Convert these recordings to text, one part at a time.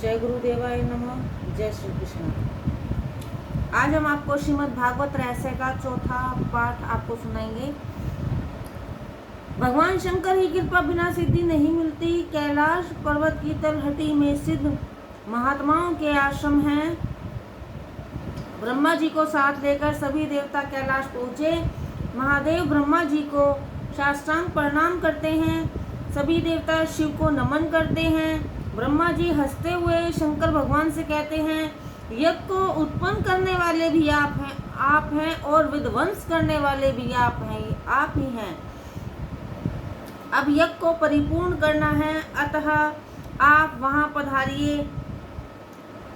जय गुरुदेवाय नमः। जय श्री कृष्ण। आज हम आपको श्रीमद् भागवत रहस्य का चौथा पाठ आपको सुनाएंगे। भगवान शंकर की कृपा बिना सिद्धि नहीं मिलती। कैलाश पर्वत की तलहटी में सिद्ध महात्माओं के आश्रम हैं। ब्रह्मा जी को साथ लेकर सभी देवता कैलाश पहुँचे। महादेव ब्रह्मा जी को साष्टांग प्रणाम करते हैं। सभी देवता शिव को नमन करते हैं। ब्रह्मा जी हंसते हुए शंकर भगवान से कहते हैं, यज्ञ को उत्पन्न करने वाले भी आप हैं और विध्वंस करने वाले भी आप ही हैं। अब यज्ञ को परिपूर्ण करना है, अतः आप वहां पधारिए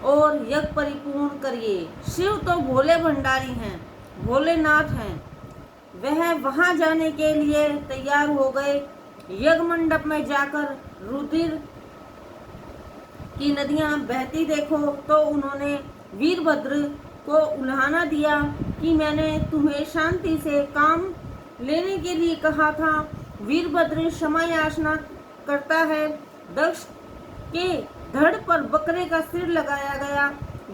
और यज्ञ परिपूर्ण करिए। शिव तो भोले भंडारी हैं, भोलेनाथ हैं। वह वहां जाने के लिए तैयार हो गए। यज्ञ मंडप में जाकर रुधिर की नदियां बहती देखो तो उन्होंने वीरभद्र को उल्हाना दिया कि मैंने तुम्हें शांति से काम लेने के लिए कहा था। वीरभद्र क्षमा याचना करता है। दक्ष के धड़ पर बकरे का सिर लगाया गया।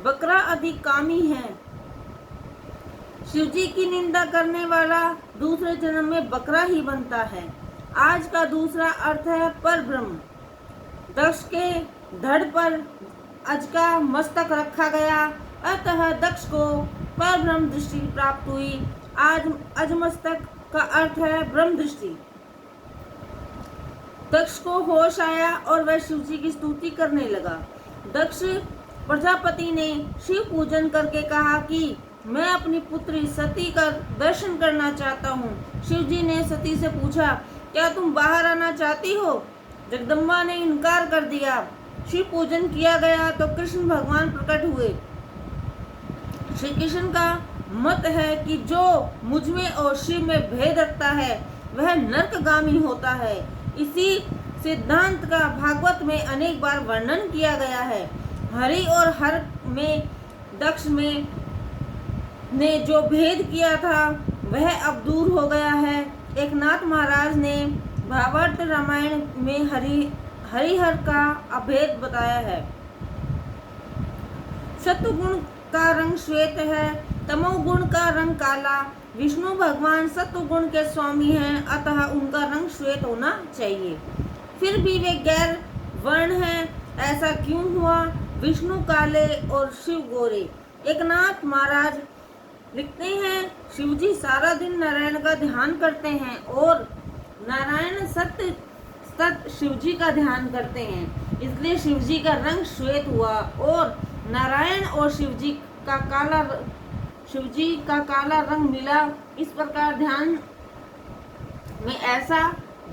बकरा अधिक कामी है। शिवजी की निंदा करने वाला दूसरे जन्म में बकरा ही बनता है। आज का दूसरा अर्थ है परब्रह्म। दक्ष के धड़ पर अज का मस्तक रखा गया, अतः दक्ष को परब्रह्म दृष्टि प्राप्त हुई। आज अज मस्तक का अर्थ है ब्रह्म दृष्टि। दक्ष को होश आया और वह शिवजी की स्तुति करने लगा। दक्ष प्रजापति ने शिव पूजन करके कहा कि मैं अपनी पुत्री सती का दर्शन करना चाहता हूँ। शिवजी ने सती से पूछा, क्या तुम बाहर आना चाहती हो? जगदम्बा ने इनकार कर दिया। शिव पूजन किया गया तो कृष्ण भगवान प्रकट हुए। श्री कृष्ण का मत है कि जो मुझ में और शिव में भेद रखता है वह नरकगामी होता है। इसी सिद्धांत का भागवत में अनेक बार वर्णन किया गया है। हरि और हर में दक्ष में ने जो भेद किया था वह अब दूर हो गया है। एकनाथ महाराज ने भावार्थ रामायण में हरिहर का अभेद बताया है। सत्वगुण का रंग श्वेत है, तमोगुण का रंग काला। विष्णु भगवान सत्वगुण के स्वामी हैं, अतः उनका रंग श्वेत होना चाहिए। फिर भी वे गैर वर्ण हैं, ऐसा क्यों हुआ? विष्णु काले और शिव गोरे। एकनाथ महाराज लिखते हैं, शिवजी सारा दिन नारायण का ध्यान करते हैं और नारायण सत्य शिवजी का ध्यान करते हैं, इसलिए शिवजी का रंग श्वेत हुआ और नारायण और शिवजी का काला रंग मिला। इस प्रकार ध्यान में ऐसा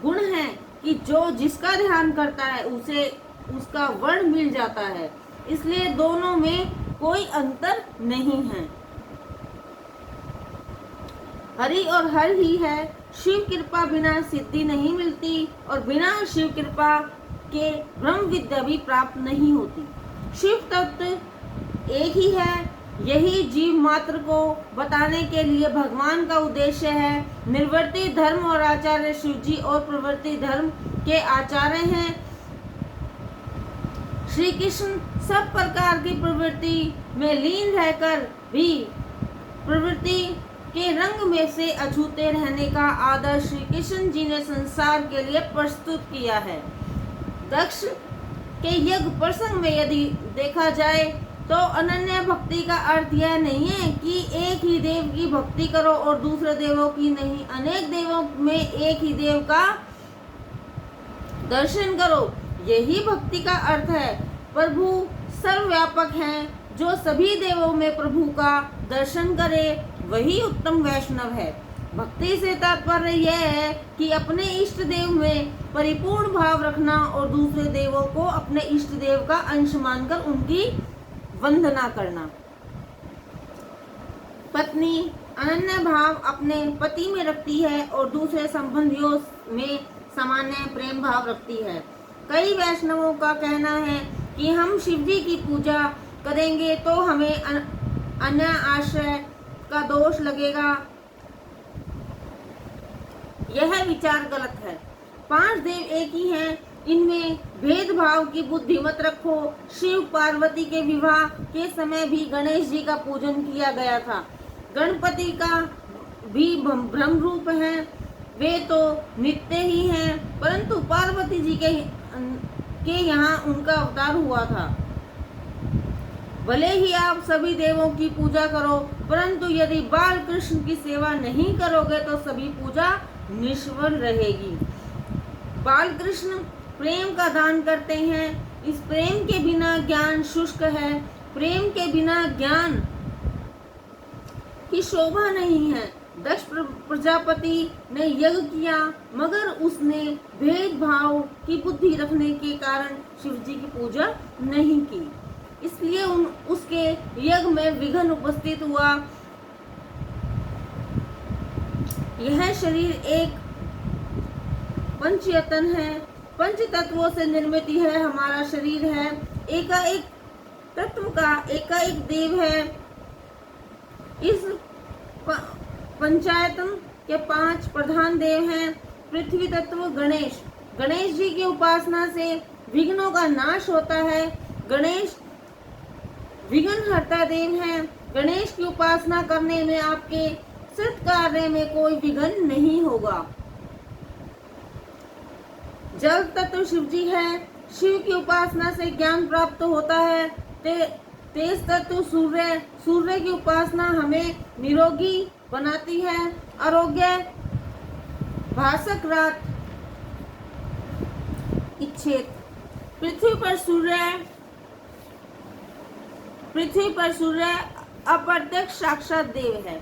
गुण है कि जो जिसका ध्यान करता है उसे उसका वर्ण मिल जाता है, इसलिए दोनों में कोई अंतर नहीं है। हरि और हर ही है। शिव कृपा बिना सिद्धि नहीं मिलती और बिना शिव कृपा के ब्रह्म विद्या भी प्राप्त नहीं होती। शिव तत्व एक ही है। यही जीव मात्र को बताने के लिए भगवान का उद्देश्य है। निर्वर्ती धर्म और आचार्य शिवजी और प्रवृत्ति धर्म के आचार्य हैं। श्री कृष्ण सब प्रकार की प्रवृत्ति में लीन रहकर भी प्रवृत्ति के रंग में से अछूते रहने का आदर्श श्री कृष्ण जी ने संसार के लिए प्रस्तुत किया है। दक्ष के यज्ञ प्रसंग में यदि देखा जाए तो अनन्य भक्ति का अर्थ यह नहीं है कि एक ही देव की भक्ति करो और दूसरे देवों की नहीं। अनेक देवों में एक ही देव का दर्शन करो, यही भक्ति का अर्थ है। प्रभु सर्वव्यापक हैं, जो सभी देवों में प्रभु का दर्शन करे वही उत्तम वैष्णव है। भक्ति से तात्पर्य यह है कि अपने इष्ट देव में परिपूर्ण भाव रखना और दूसरे देवों को अपने इष्ट देव का अंश मानकर उनकी वंदना करना। पत्नी अनन्य भाव अपने पति में रखती है और दूसरे संबंधियों में सामान्य प्रेम भाव रखती है। कई वैष्णवों का कहना है कि हम शिवजी की पूजा करेंगे तो हमें अन्य आश्रय का दोष लगेगा। यह विचार गलत है। 5 देव एक ही हैं, इनमें भेदभाव की बुद्धि मत रखो। शिव पार्वती के विवाह के समय भी गणेश जी का पूजन किया गया था। गणपति का भी ब्रह्म रूप है, वे तो नित्य ही हैं, परंतु पार्वती जी के यहाँ उनका अवतार हुआ था। भले ही आप सभी देवों की पूजा करो, परंतु यदि बाल कृष्ण की सेवा नहीं करोगे तो सभी पूजा निष्फल रहेगी। बाल कृष्ण प्रेम का दान करते हैं। इस प्रेम के बिना ज्ञान शुष्क है। प्रेम के बिना ज्ञान की शोभा नहीं है। दक्ष प्रजापति ने यज्ञ किया, मगर उसने भेदभाव की बुद्धि रखने के कारण शिव जी की पूजा नहीं की, इसलिए उसके यज्ञ में विघ्न उपस्थित हुआ। यह शरीर एक पंचयतन है, पंच तत्वों से निर्मित है। हमारा शरीर है एकाएक तत्व का एकाएक देव है। इस पंचायतन के 5 प्रधान देव हैं। पृथ्वी तत्व गणेश, गणेश जी की उपासना से विघ्नों का नाश होता है। गणेश विघ्न हरता देव हैं। गणेश की उपासना करने में आपके सत्कार्य में कोई विघ्न नहीं होगा। जल तत्व शिव जी है। शिव की उपासना से ज्ञान प्राप्त होता है। तेज तत्व सूर्य, सूर्य की उपासना हमें निरोगी बनाती है। आरोग्य भास्कर रात इच्छेद। पृथ्वी पर सूर्य अप्रत्यक्ष साक्षात देव है।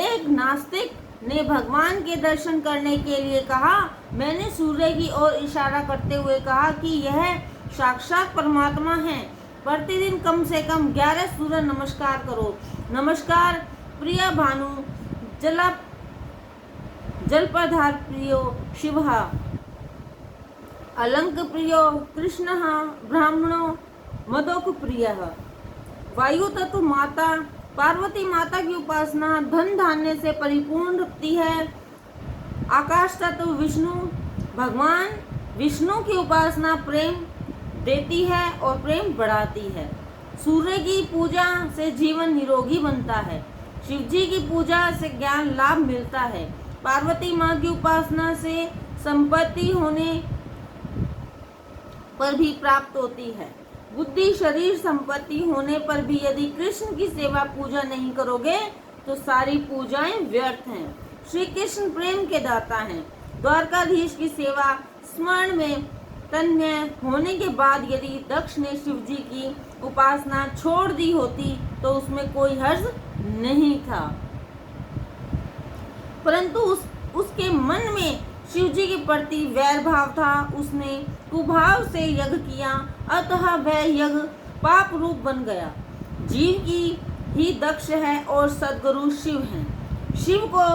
एक नास्तिक ने भगवान के दर्शन करने के लिए कहा। मैंने सूर्य की ओर इशारा करते हुए कहा कि यह साक्षात परमात्मा है। प्रतिदिन कम से कम 11 सूर्य नमस्कार करो। नमस्कार प्रिय भानु, जलपधार प्रियो शिवः, अलंक प्रियो कृष्णः, ब्राह्मणो मदोक प्रियः। वायु तत्व माता, पार्वती माता की उपासना धन धान्य से परिपूर्ण रखती है। आकाश तत्व विष्णु, भगवान विष्णु की उपासना प्रेम देती है और प्रेम बढ़ाती है। सूर्य की पूजा से जीवन निरोगी बनता है। शिव जी की पूजा से ज्ञान लाभ मिलता है। पार्वती माँ की उपासना से संपत्ति होने पर भी प्राप्त होती है। बुद्धि शरीर संपत्ति होने पर भी यदि कृष्ण की सेवा पूजा नहीं करोगे तो सारी पूजाएं व्यर्थ हैं। श्री कृष्ण प्रेम के दाता हैं। द्वारकाधीश की सेवा स्मरण में तन्मय होने के बाद यदि दक्ष ने शिव जी की उपासना छोड़ दी होती तो उसमें कोई हर्ज नहीं था, परंतु उसके मन में शिव जी के प्रति वैर भाव था। उसने कुभाव से यज्ञ किया, अतः वह यज्ञ पाप रूप बन गया। जीव की ही दक्ष है और सद्गुरु शिव हैं। शिव को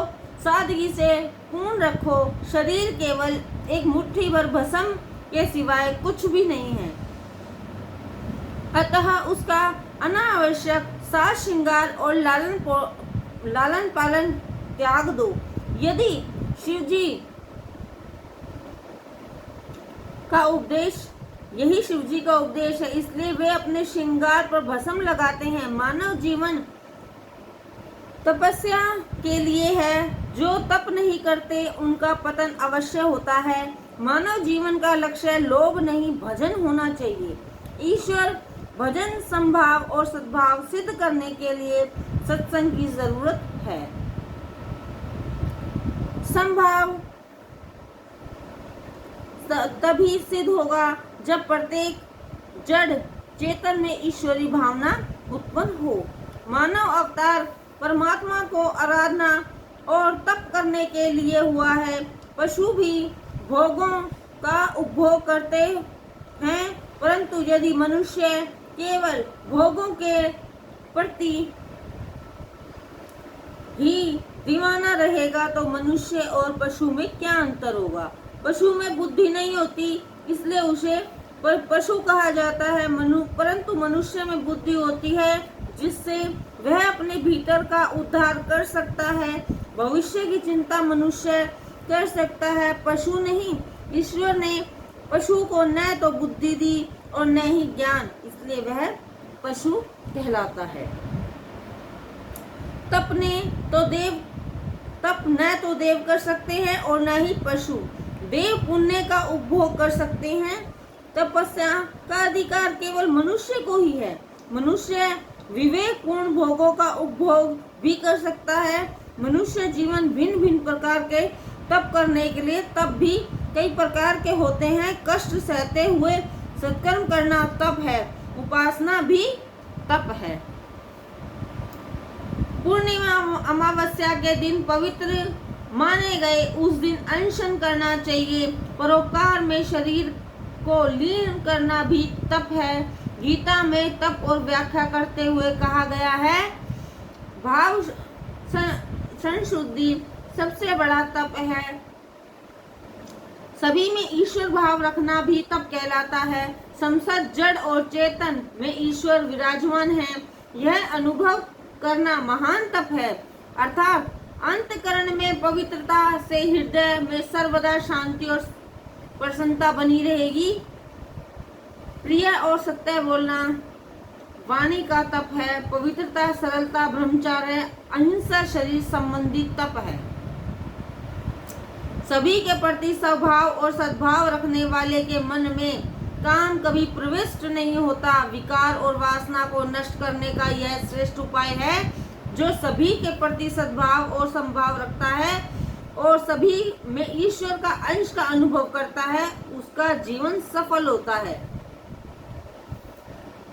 सादगी से पूर्ण रखो। शरीर केवल एक मुट्ठी भर भस्म के सिवाय कुछ भी नहीं है, अतः उसका अनावश्यक साज श्रृंगार और लालन पालन त्याग दो। यदि शिवजी का उपदेश यही शिवजी का उपदेश है, इसलिए वे अपने श्रृंगार पर भस्म लगाते हैं। मानव जीवन तपस्या के लिए है। जो तप नहीं करते उनका पतन अवश्य होता है। मानव जीवन का लक्ष्य लोभ नहीं भजन होना चाहिए। ईश्वर भजन संभाव और सद्भाव सिद्ध करने के लिए सत्संग की जरूरत है। संभाव तभी सिद्ध होगा जब प्रत्येक जड़ चेतन में ईश्वरी भावना उत्पन्न हो। मानव अवतार परमात्मा को आराधना और तप करने के लिए हुआ है। पशु भी भोगों का उपभोग करते हैं, परंतु यदि मनुष्य केवल भोगों के प्रति ही दीवाना रहेगा तो मनुष्य और पशु में क्या अंतर होगा। पशु में बुद्धि नहीं होती, इसलिए उसे पशु कहा जाता है। परंतु मनुष्य में बुद्धि होती है, जिससे वह अपने भीतर का उद्धार कर सकता है। भविष्य की चिंता मनुष्य कर सकता है, पशु नहीं। ईश्वर ने पशु को न तो बुद्धि दी और न ही ज्ञान, इसलिए वह पशु कहलाता है। तप न तो देव कर सकते हैं और न ही पशु। देव पुण्य का उपभोग कर सकते हैं, तपस्या का अधिकार केवल मनुष्य को ही है। मनुष्य विवेक पूर्ण भोगों का उपभोग भी कर सकता है। मनुष्य जीवन भिन्न भिन्न प्रकार के तप करने के लिए तप भी कई प्रकार के होते हैं। कष्ट सहते हुए सत्कर्म करना तप है, उपासना भी तप है। पूर्णिमा अमावस्या के दिन पवित्र माने गए उस दिन अनशन करना चाहिए। परोपकार में शरीर को लीन करना भी तप है। गीता में तप और व्याख्या करते हुए कहा गया है, भाव संशुद्धि सबसे बड़ा तप है। सभी में ईश्वर भाव रखना भी तप कहलाता है। संसद जड़ और चेतन में ईश्वर विराजमान है, यह अनुभव करना महान तप है। अर्थात अंतकरण में पवित्रता से हृदय में सर्वदा शांति और प्रसन्नता बनी रहेगी। प्रिय और सत्य बोलना वाणी का तप है। पवित्रता, सरलता, ब्रह्मचर्य, अहिंसा शरीर संबंधी तप है। सभी के प्रति स्वभाव और सद्भाव रखने वाले के मन में काम कभी प्रविष्ट नहीं होता। विकार और वासना को नष्ट करने का यह श्रेष्ठ उपाय है। जो सभी के प्रति सद्भाव और समभाव रखता है और सभी में ईश्वर का अंश का अनुभव करता है, उसका जीवन सफल होता है।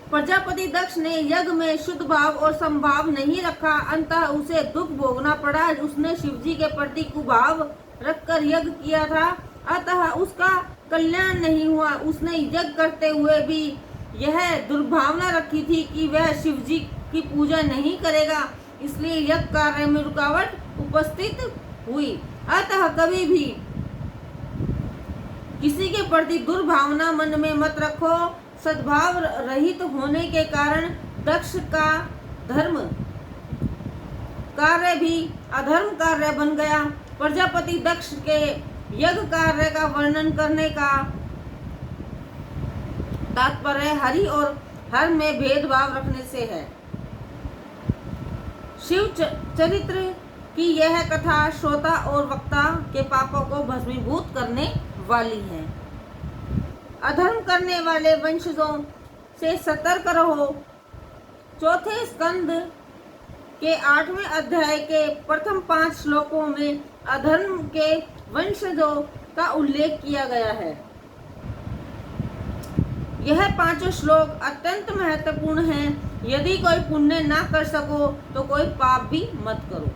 प्रजापति दक्ष ने यज्ञ में शुद्ध भाव और समभाव नहीं रखा, अंततः उसे दुख भोगना पड़ा। उसने शिवजी के प्रति कुभाव रखकर यज्ञ किया था, अतः उसका कल्याण नहीं हुआ। उसने यज्ञ करते हुए भी यह दुर्भावना रखी थी कि वह शिवजी की पूजा नहीं करेगा, इसलिए यज्ञ कार्य में रुकावट उपस्थित हुई। अतः कभी भी किसी के प्रति दुर्भावना मन में मत रखो। सद्भाव रहित होने के कारण दक्ष का धर्म कार्य भी अधर्म कार्य बन गया। प्रजापति दक्ष के यज्ञ कार्य का वर्णन करने का तात्पर्य हरि और हर में भेदभाव रखने से है। शिव चरित्र की यह कथा श्रोता और वक्ता के पापों को भस्मीभूत करने वाली है। अधर्म करने वाले वंशजों से सतर्क रहो। चौथे स्कंद के 8वें अध्याय के प्रथम 5 श्लोकों में अधर्म के वंशजों का उल्लेख किया गया है। यह 5 श्लोक अत्यंत महत्वपूर्ण हैं। यदि कोई पुण्य ना कर सको तो कोई पाप भी मत करो।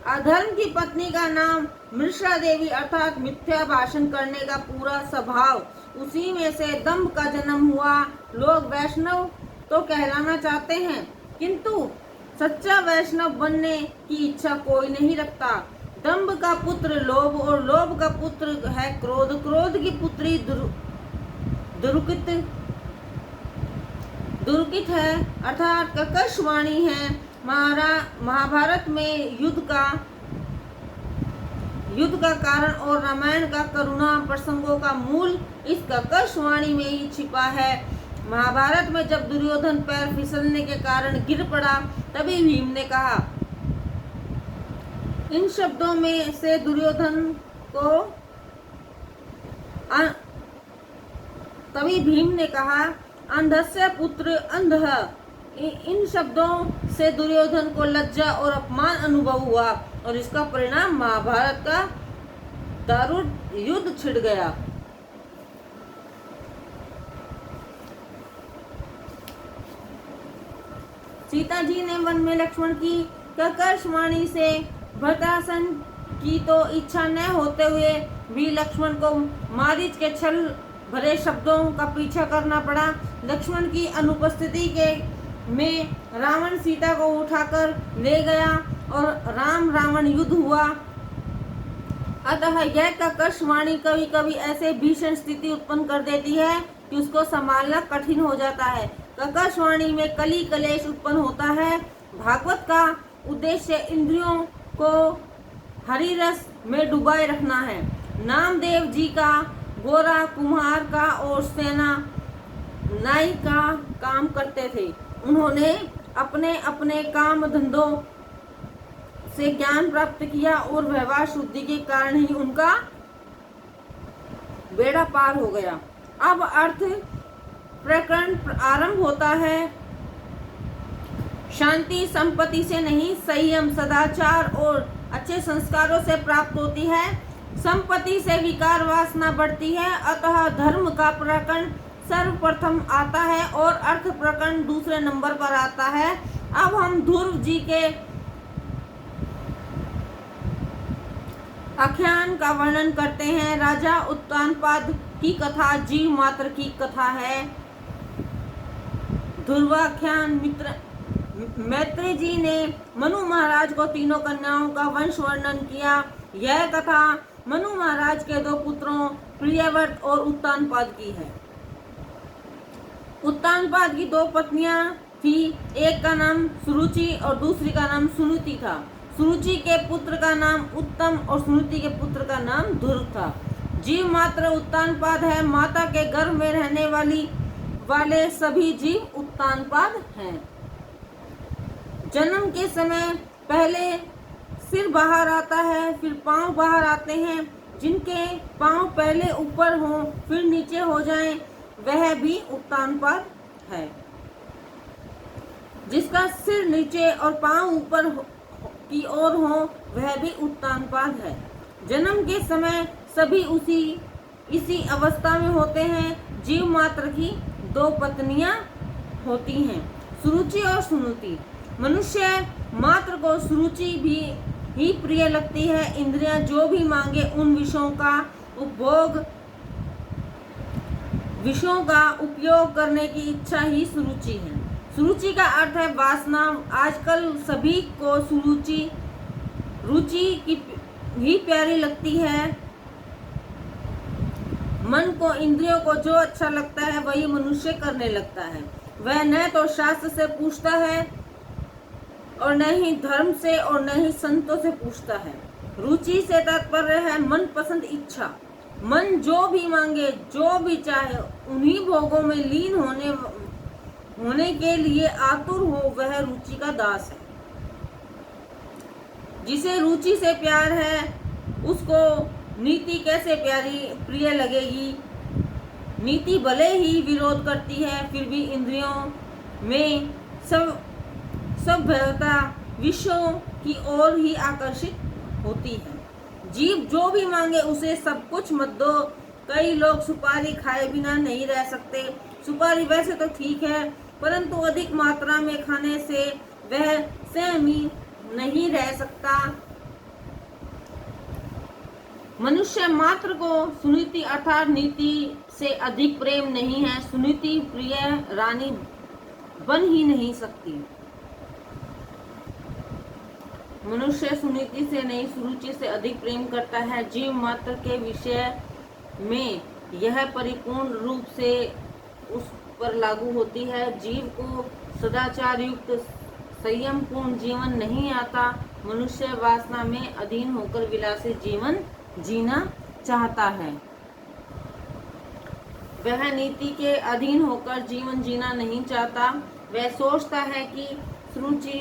अधर्म की पत्नी का नाम मृषा देवी अर्थात मिथ्या भाषण करने का पूरा स्वभाव, उसी में से दंभ का जन्म हुआ। लोग वैष्णव तो कहलाना चाहते हैं, किंतु सच्चा वैष्णव बनने की इच्छा कोई नहीं रखता। दंभ का पुत्र लोभ और लोभ का पुत्र है क्रोध। क्रोध की पुत्री दुर्कित है अर्थात कर्कशवाणी है। महाभारत में युद्ध का कारण और रामायण का करुणा प्रसंगों का मूल इस कर्कशवाणी में ही छिपा है। महाभारत में जब दुर्योधन पैर फिसलने के कारण गिर पड़ा, तभी भीम ने कहा, इन शब्दों में से तभी भीम ने कहा, अंधस्य पुत्र अंधः। इन शब्दों से दुर्योधन को लज्जा और अपमान अनुभव हुआ और इसका परिणाम महाभारत का दारुण युद्ध छिड़ गया। सीता जी ने वन में लक्ष्मण की कर्कशवाणी से भर्तासन की तो इच्छा न होते हुए भी लक्ष्मण को मारीच के छल भरे शब्दों का पीछा करना पड़ा। लक्ष्मण की अनुपस्थिति में रावण सीता को उठाकर ले गया और राम रावण युद्ध हुआ। अतः यह कर्कशवाणी कभी कभी ऐसे भीषण स्थिति उत्पन्न कर देती है कि उसको संभालना कठिन हो जाता है। कर्कशवाणी में कली कलेश उत्पन्न होता है। भागवत का उद्देश्य इंद्रियों को हरि रस में डुबाए रखना है, नामदेव जी का गोरा कुम्हार का और सेना नाई का काम करते थे। उन्होंने अपने अपने काम धंधों से ज्ञान प्राप्त किया और व्यवहार शुद्धि के कारण ही उनका बेड़ा पार हो गया। अब अर्थ प्रकरण आरंभ होता है। शांति संपत्ति से नहीं, संयम, सदाचार और अच्छे संस्कारों से प्राप्त होती है। संपत्ति से विकार वासना बढ़ती है, अतः धर्म का प्रकरण सर्वप्रथम आता है और अर्थ प्रकरण दूसरे नंबर पर आता है। अब हम ध्रुव जी के आख्यान का वर्णन करते हैं। राजा उत्तानपाद की कथा जीव मात्र की कथा है। ध्रुवाख्यान मैत्री जी ने मनु महाराज को तीनों कन्याओं का वंश वर्णन किया। यह कथा मनु महाराज के दो पुत्रों प्रियव्रत और उत्तानपाद की है। उत्तानपाद की दो पत्नियां थी, एक का नाम सुरुचि और दूसरी का नाम सुनीति था। सुरुचि के पुत्र का नाम उत्तम और सुनीति के पुत्र का नाम ध्रुव था। जीव मात्र उत्तानपाद है। माता के गर्भ में रहने वाले सभी जीव उत्तानपाद हैं। जन्म के समय पहले सिर बाहर आता है, फिर पांव बाहर आते हैं। जिनके पांव पहले ऊपर हों फिर नीचे हो जाएं, वह भी उत्तानपाद है। जिसका सिर नीचे और पांव ऊपर की ओर हो वह भी उत्तानपाद है। जन्म के समय सभी इसी अवस्था में होते हैं। जीव मात्र की दो पत्नियां होती हैं, सुरुचि और सुनीति। मनुष्य मात्र को सुरुचि भी ही प्रिय लगती है। इंद्रियां जो भी मांगे उन विषयों का उपयोग करने की इच्छा ही सुरुचि है। सुरुचि का अर्थ है वासना। आजकल सभी को रुचि की ही प्यारी लगती है। मन को, इंद्रियों को जो अच्छा लगता है वही मनुष्य करने लगता है। वह न तो शास्त्र से पूछता है और न ही धर्म से और न ही संतों से पूछता है। रुचि से तात्पर्य है मनपसंद इच्छा। मन जो भी मांगे, जो भी चाहे, उन्हीं भोगों में लीन होने के लिए आतुर हो, वह रुचि का दास है। जिसे रुचि से प्यार है उसको नीति कैसे प्रिय लगेगी। नीति भले ही विरोध करती है, फिर भी इंद्रियों में सभ्यता विषयों की ओर ही आकर्षित होती है। जीव जो भी मांगे उसे सब कुछ मत दो। कई लोग सुपारी खाए बिना नहीं रह सकते। सुपारी वैसे तो ठीक है, परंतु अधिक मात्रा में खाने से वह सहमी नहीं रह सकता। मनुष्य मात्र को सुनीति अर्थात नीति से अधिक प्रेम नहीं है। सुनीति प्रिय रानी बन ही नहीं सकती। मनुष्य सुनीति से नहीं, सुरुचि से अधिक प्रेम करता है। जीव मात्र के विषय में यह परिपूर्ण रूप से उस पर लागू होती है। जीव को सदाचार युक्त संयम पूर्ण जीवन नहीं आता। मनुष्य वासना में अधीन होकर विलासी जीवन जीना चाहता है। वह नीति के अधीन होकर जीवन जीना नहीं चाहता। वह सोचता है कि सुरुचि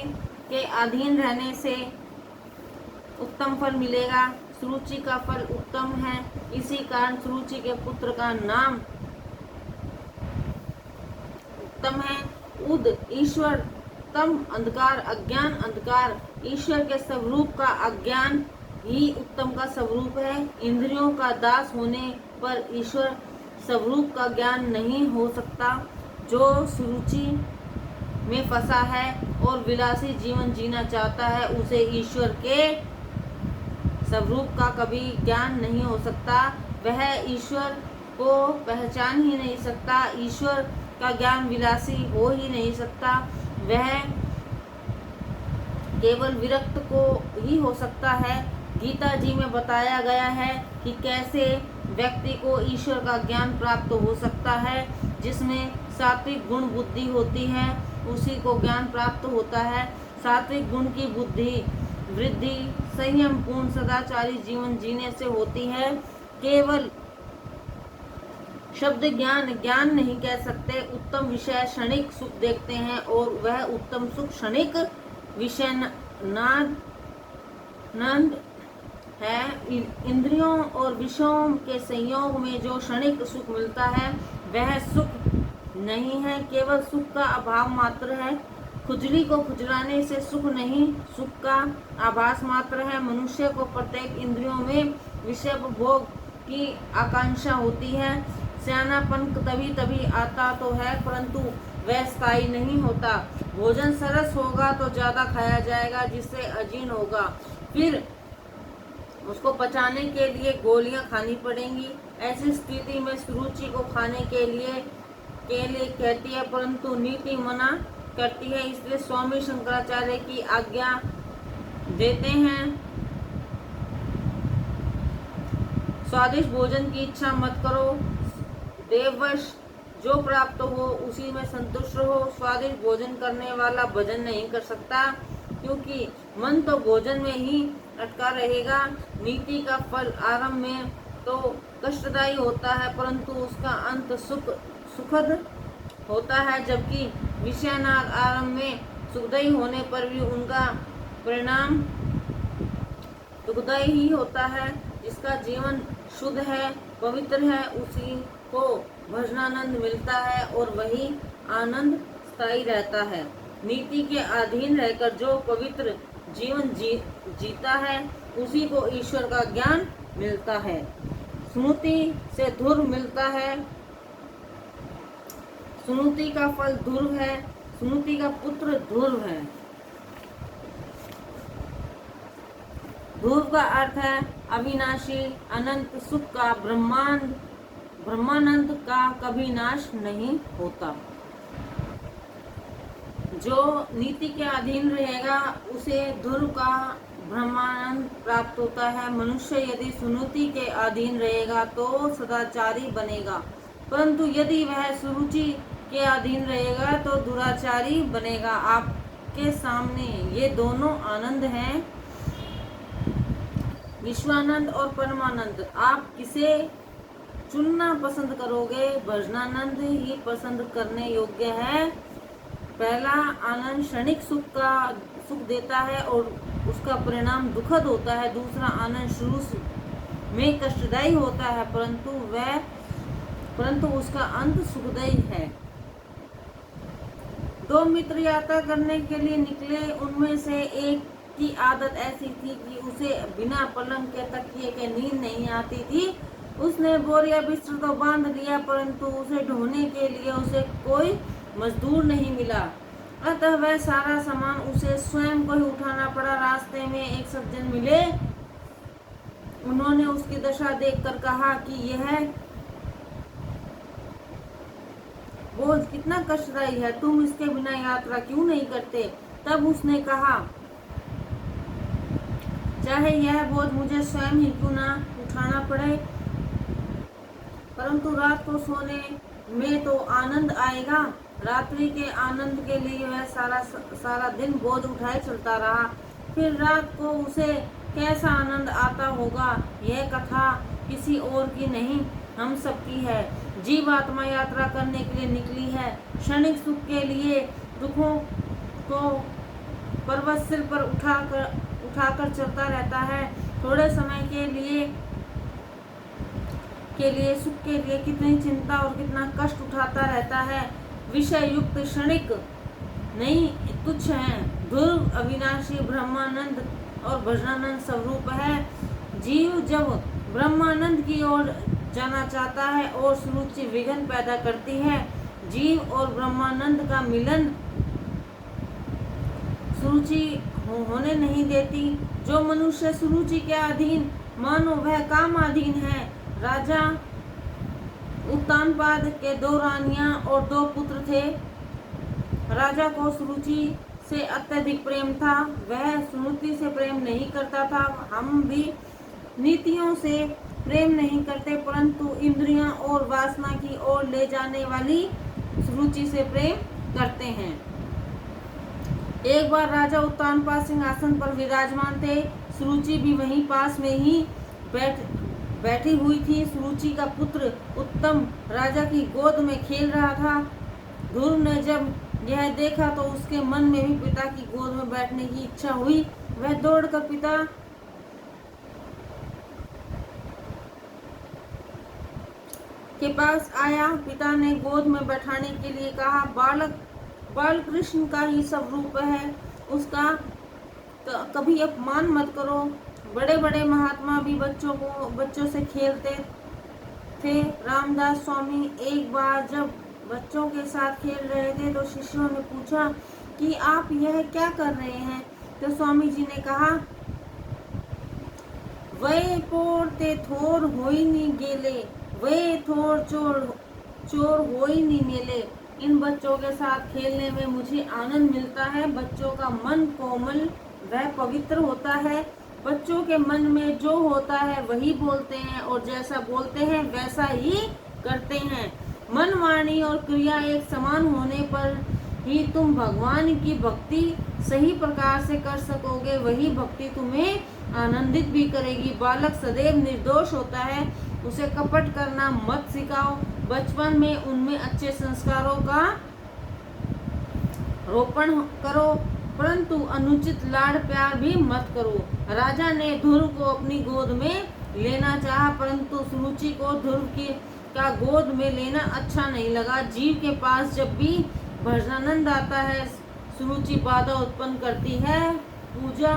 के अधीन रहने से उत्तम फल मिलेगा। सुरुचि का फल उत्तम है, इसी कारण सुरुचि के पुत्र का नाम उत्तम है। उद ईश्वर, तम अंधकार, अज्ञान अंधकार। ईश्वर के स्वरूप का अज्ञान ही उत्तम का स्वरूप है। इंद्रियों का दास होने पर ईश्वर स्वरूप का ज्ञान नहीं हो सकता। जो सुरुचि में फंसा है और विलासी जीवन जीना चाहता है उसे ईश्वर के स्वरूप का कभी ज्ञान नहीं हो सकता। वह ईश्वर को पहचान ही नहीं सकता। ईश्वर का ज्ञान विलासी हो ही नहीं सकता। वह केवल विरक्त को ही हो सकता है। गीता जी में बताया गया है कि कैसे व्यक्ति को ईश्वर का ज्ञान प्राप्त हो सकता है। जिसमें सात्विक गुण बुद्धि होती है उसी को ज्ञान प्राप्त होता है। सात्विक गुण की बुद्धि वृद्धि संयम पूर्ण सदाचारी जीवन जीने से होती है। केवल शब्द ज्ञान नहीं कह सकते। उत्तम विषय क्षणिक सुख देखते हैं और वह उत्तम सुख क्षणिक विषय नंद है। इंद्रियों और विषयों के संयोग में जो क्षणिक सुख मिलता है वह सुख नहीं है, केवल सुख का अभाव मात्र है। खुजली को खुजलाने से सुख नहीं, सुख का आभास मात्र है। मनुष्य को प्रत्येक इंद्रियों में विषय भोग की आकांक्षा होती है। सियानापन तभी आता तो है, परंतु वह स्थायी नहीं होता। भोजन सरस होगा तो ज्यादा खाया जाएगा, जिससे अजीर्ण होगा, फिर उसको पचाने के लिए गोलियां खानी पड़ेंगी। ऐसी स्थिति में सुरुचि को खाने के लिए कहती है, परंतु नीति मना करती है। इसलिए स्वामी शंकराचार्य की आज्ञा देते हैं, स्वादिष्ट भोजन की इच्छा मत करो, देववश जो प्राप्त हो उसी में संतुष्ट रहो। स्वादिष्ट भोजन करने वाला भजन नहीं कर सकता, क्योंकि मन तो भोजन में ही अटका रहेगा। नीति का फल आरंभ में तो कष्टदायी होता है, परंतु उसका अंत सुखद होता है, जबकि विषयानाग आरंभ में सुखदायी होने पर भी उनका परिणाम दुखदायी ही होता है। जिसका जीवन शुद्ध है, पवित्र है, उसी को भजनानंद मिलता है और वही आनंद स्थायी रहता है। नीति के अधीन रहकर जो पवित्र जीवन जीता है उसी को ईश्वर का ज्ञान मिलता है। स्मृति से ध्रुव मिलता है, स्मृति का फल ध्रुव है, स्मृति का पुत्र ध्रुव है। ध्रुव का अर्थ है अविनाशी अनंत सुख का ब्रह्मानंद का कभी नाश नहीं होता। जो नीति के अधीन रहेगा उसे ध्रुव का ब्रह्मानंद प्राप्त होता है। मनुष्य यदि सुनीति के अधीन रहेगा तो सदाचारी बनेगा, परंतु यदि वह सुरुचि के अधीन रहेगा तो दुराचारी बनेगा। आपके सामने ये दोनों आनंद हैं, विश्वानंद और परमानंद। आप किसे चुनना पसंद करोगे? भजनानंद ही पसंद करने योग्य है। पहला आनंद क्षणिक सुख देता है और उसका परिणाम दुखद होता है। दूसरा आनंद शुरू में कष्टदायी होता है, परंतु उसका अंत सुखदायी है। दो मित्र यात्रा करने के लिए निकले। उनमें से एक की आदत ऐसी थी कि उसे बिना पलंग के तकिए के नींद नहीं आती थी। उसने बोरिया बिस्तर तो बांध लिया, परंतु उसे ढोने के लिए उसे कोई मजदूर नहीं मिला, अतः वह सारा सामान उसे स्वयं को ही उठाना पड़ा। रास्ते में एक सज्जन मिले, उन्होंने उसकी दशा देखकर कहा कि यह बोझ कितना कष्टदायी है, तुम इसके बिना यात्रा क्यों नहीं करते? तब उसने कहा, चाहे यह बोझ मुझे स्वयं ही क्यों ना उठाना पड़े, परंतु रात को सोने में तो आनंद आएगा। रात्रि के आनंद के लिए वह सारा दिन बोझ उठाए चलता रहा। फिर रात को उसे कैसा आनंद आता होगा, यह कथा किसी और की नहीं, हम सबकी है। जीव आत्मा यात्रा करने के लिए निकली है। क्षणिक सुख के लिए दुखों को पर्वत सिर पर उठाकर चलता रहता है। थोड़े समय के लिए सुख के लिए कितनी चिंता और कितना कष्ट उठाता रहता है। विषय युक्त क्षणिक नहीं तुच्छ है। ध्रुव अविनाशी ब्रह्मानंद और भजनानंद स्वरूप है। जीव जब ब्रह्मानंद की ओर जाना चाहता है और सुरुचि विघ्न पैदा करती है। जीव और ब्रह्मानंद का मिलन सुरुचि होने नहीं देती। जो मनुष्य सुरुचि के अधीन मानो वह कामाधीन है। राजा उत्तानपाद के 2 रानियां और 2 पुत्र थे। राजा को सुरुचि से अत्यधिक प्रेम था, वह सुनीति से प्रेम नहीं करता था। हम भी नीतियों से प्रेम नहीं करते, परंतु इंद्रियां और वासना की ओर ले जाने वाली सुरुचि से प्रेम करते हैं। एक बार राजा उत्तानपाद सिंहासन पर विराजमान थे। सुरुचि भी वहीं पास में ही बैठी हुई थी। सुरुचि का पुत्र उत्तम राजा की गोद में खेल रहा था। ध्रुव ने जब यह देखा तो उसके मन में भी पिता की गोद में बैठने की इच्छा हुई। वह दौड़कर पिता के पास आया। पिता ने गोद में बैठाने के लिए कहा। बाल कृष्ण का ही सब रूप है, उसका कभी अपमान मत करो। बड़े बड़े महात्मा भी बच्चों से खेलते थे। रामदास स्वामी एक बार जब बच्चों के साथ खेल रहे थे तो शिष्यों ने पूछा कि आप यह क्या कर रहे हैं। तो स्वामी जी ने कहा, वे पोर ते थोर होई नी गेले, वे थोर चोर होई नी मेले। इन बच्चों के साथ खेलने में मुझे आनंद मिलता है। बच्चों का मन कोमल व पवित्र होता है। बच्चों के मन में जो होता है वही बोलते हैं और जैसा बोलते हैं वैसा ही करते हैं। मन, वाणी और क्रिया एक समान होने पर ही तुम भगवान की भक्ति सही प्रकार से कर सकोगे। वही भक्ति तुम्हें आनंदित भी करेगी। बालक सदैव निर्दोष होता है, उसे कपट करना मत सिखाओ। बचपन में उनमें अच्छे संस्कारों का रोपण करो, परंतु अनुचित लाड़ प्यार भी मत करो। राजा ने ध्रुव को अपनी गोद में लेना चाहा, परंतु सुरुचि को ध्रुव का गोद में लेना अच्छा नहीं लगा। जीव के पास जब भी भजनानंद आता है, सुरुचि बाधा उत्पन्न करती है। पूजा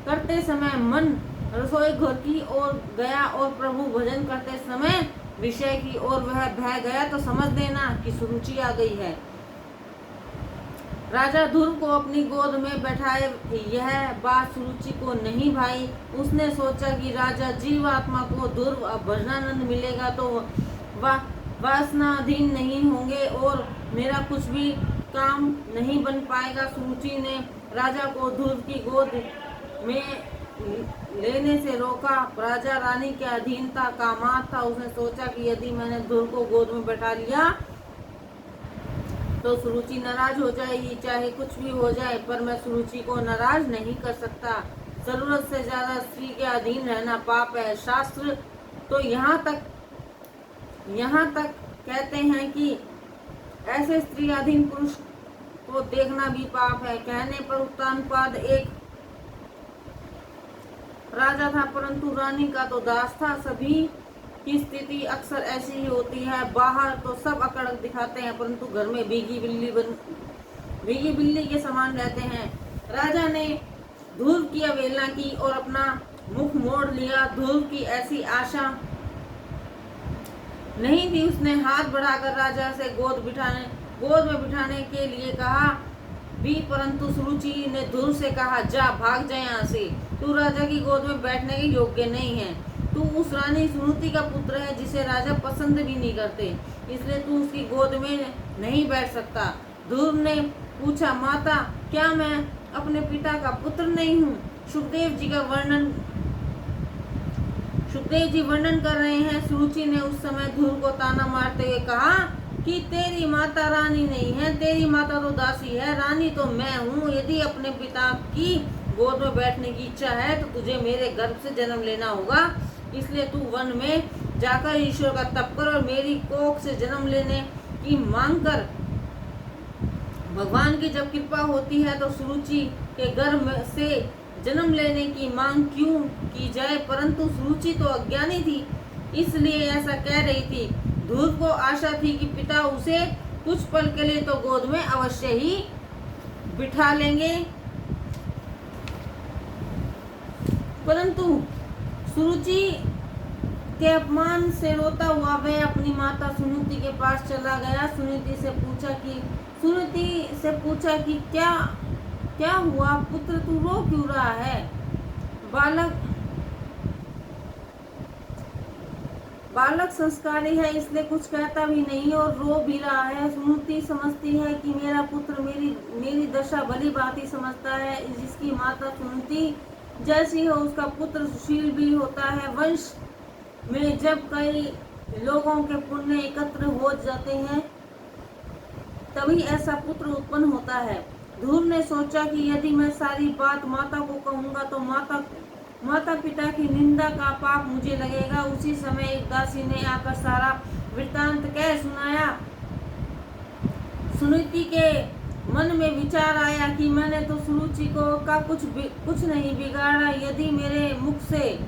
करते समय मन रसोई घर की ओर गया और प्रभु भजन करते समय विषय की ओर वह बह गया तो समझ लेना कि सुरुचि आ गई है। राजा ध्रुव को अपनी गोद में बैठाए। यह बात सुरुचि को नहीं भाई। उसने सोचा कि राजा जीवात्मा को ध्रुव अब भजनानंद मिलेगा तो वासनाधीन नहीं होंगे और मेरा कुछ भी काम नहीं बन पाएगा। सुरुचि ने राजा को ध्रुव की गोद में लेने से रोका। राजा रानी के अधीनता का मात था। उसने सोचा कि यदि मैंने ध्रुव को गोद में बैठा लिया तो सुरुचि नाराज हो जाएगी। चाहे कुछ भी हो जाए, पर मैं सुरुचि को नाराज नहीं कर सकता। जरूरत से ज्यादा स्त्री के अधीन रहना पाप है। शास्त्र तो यहाँ तक कहते हैं कि ऐसे स्त्री अधीन पुरुष को देखना भी पाप है। कहने पर उत्तानपाद एक राजा था, परंतु रानी का तो दास था। सभी की स्थिति अक्सर ऐसी ही होती है। बाहर तो सब अकड़ दिखाते हैं, परंतु घर में भीगी बिल्ली के समान रहते हैं। राजा ने ध्रुव की अवहेलना की और अपना मुख मोड़ लिया। ध्रुव की ऐसी आशा नहीं थी। उसने हाथ बढ़ाकर राजा से गोद में बिठाने के लिए कहा भी, परंतु सुरुचि ने ध्रुव से कहा, जा भाग जा यहाँ से, तू राजा की गोद में बैठने के योग्य नहीं है। तू उस रानी सुनीति का पुत्र है जिसे राजा पसंद भी नहीं करते, इसलिए तू उसकी गोद में नहीं बैठ सकता। ध्रुव ने पूछा, माता क्या मैं अपने पिता का पुत्र नहीं हूँ? सुखदेव जी वर्णन कर रहे हैं। सुरुचि ने उस समय ध्रुव को ताना मारते हुए कहा कि तेरी माता रानी नहीं है, तेरी माता तो दासी है, रानी तो मैं हूँ। यदि अपने पिता की गोद में बैठने की इच्छा है तो तुझे मेरे गर्भ से जन्म लेना होगा। इसलिए तू वन में जाकर ईश्वर का तप कर और मेरी कोख से जन्म लेने की मांग कर। भगवान की जब कृपा होती है तो सुरुचि के गर्भ से जन्म लेने की मांग क्यों की जाए? परंतु सुरुचि तो अज्ञानी थी, इसलिए ऐसा कह रही थी। ध्रुव को आशा थी कि पिता उसे कुछ पल के लिए तो गोद में अवश्य ही बिठा लेंगे, परंतु सुरुचि के अपमान से रोता हुआ वह अपनी माता सुनीति के पास चला गया। सुनीति से पूछा कि क्या हुआ पुत्र, तू रो क्यों रहा है? बालक संस्कारी है, इसलिए कुछ कहता भी नहीं और रो भी रहा है। सुनीति समझती है कि मेरा पुत्र मेरी दशा भली भांति समझता है। जिसकी माता सुनीति जैसी हो उसका पुत्र सुशील भी होता है। वंश में जब कई लोगों के पुण्य एकत्र हो जाते हैं तभी ऐसा पुत्र उत्पन्न होता है। ध्रुव ने सोचा कि यदि मैं सारी बात माता को कहूँगा तो माता माता पिता की निंदा का पाप मुझे लगेगा। उसी समय एक दासी ने आकर सारा वृत्तांत कह सुनाया। सुनीति के मन में विचार आया कि मैंने तो सुरुचि का कुछ नहीं बिगाड़ा। यदि मेरे मुख से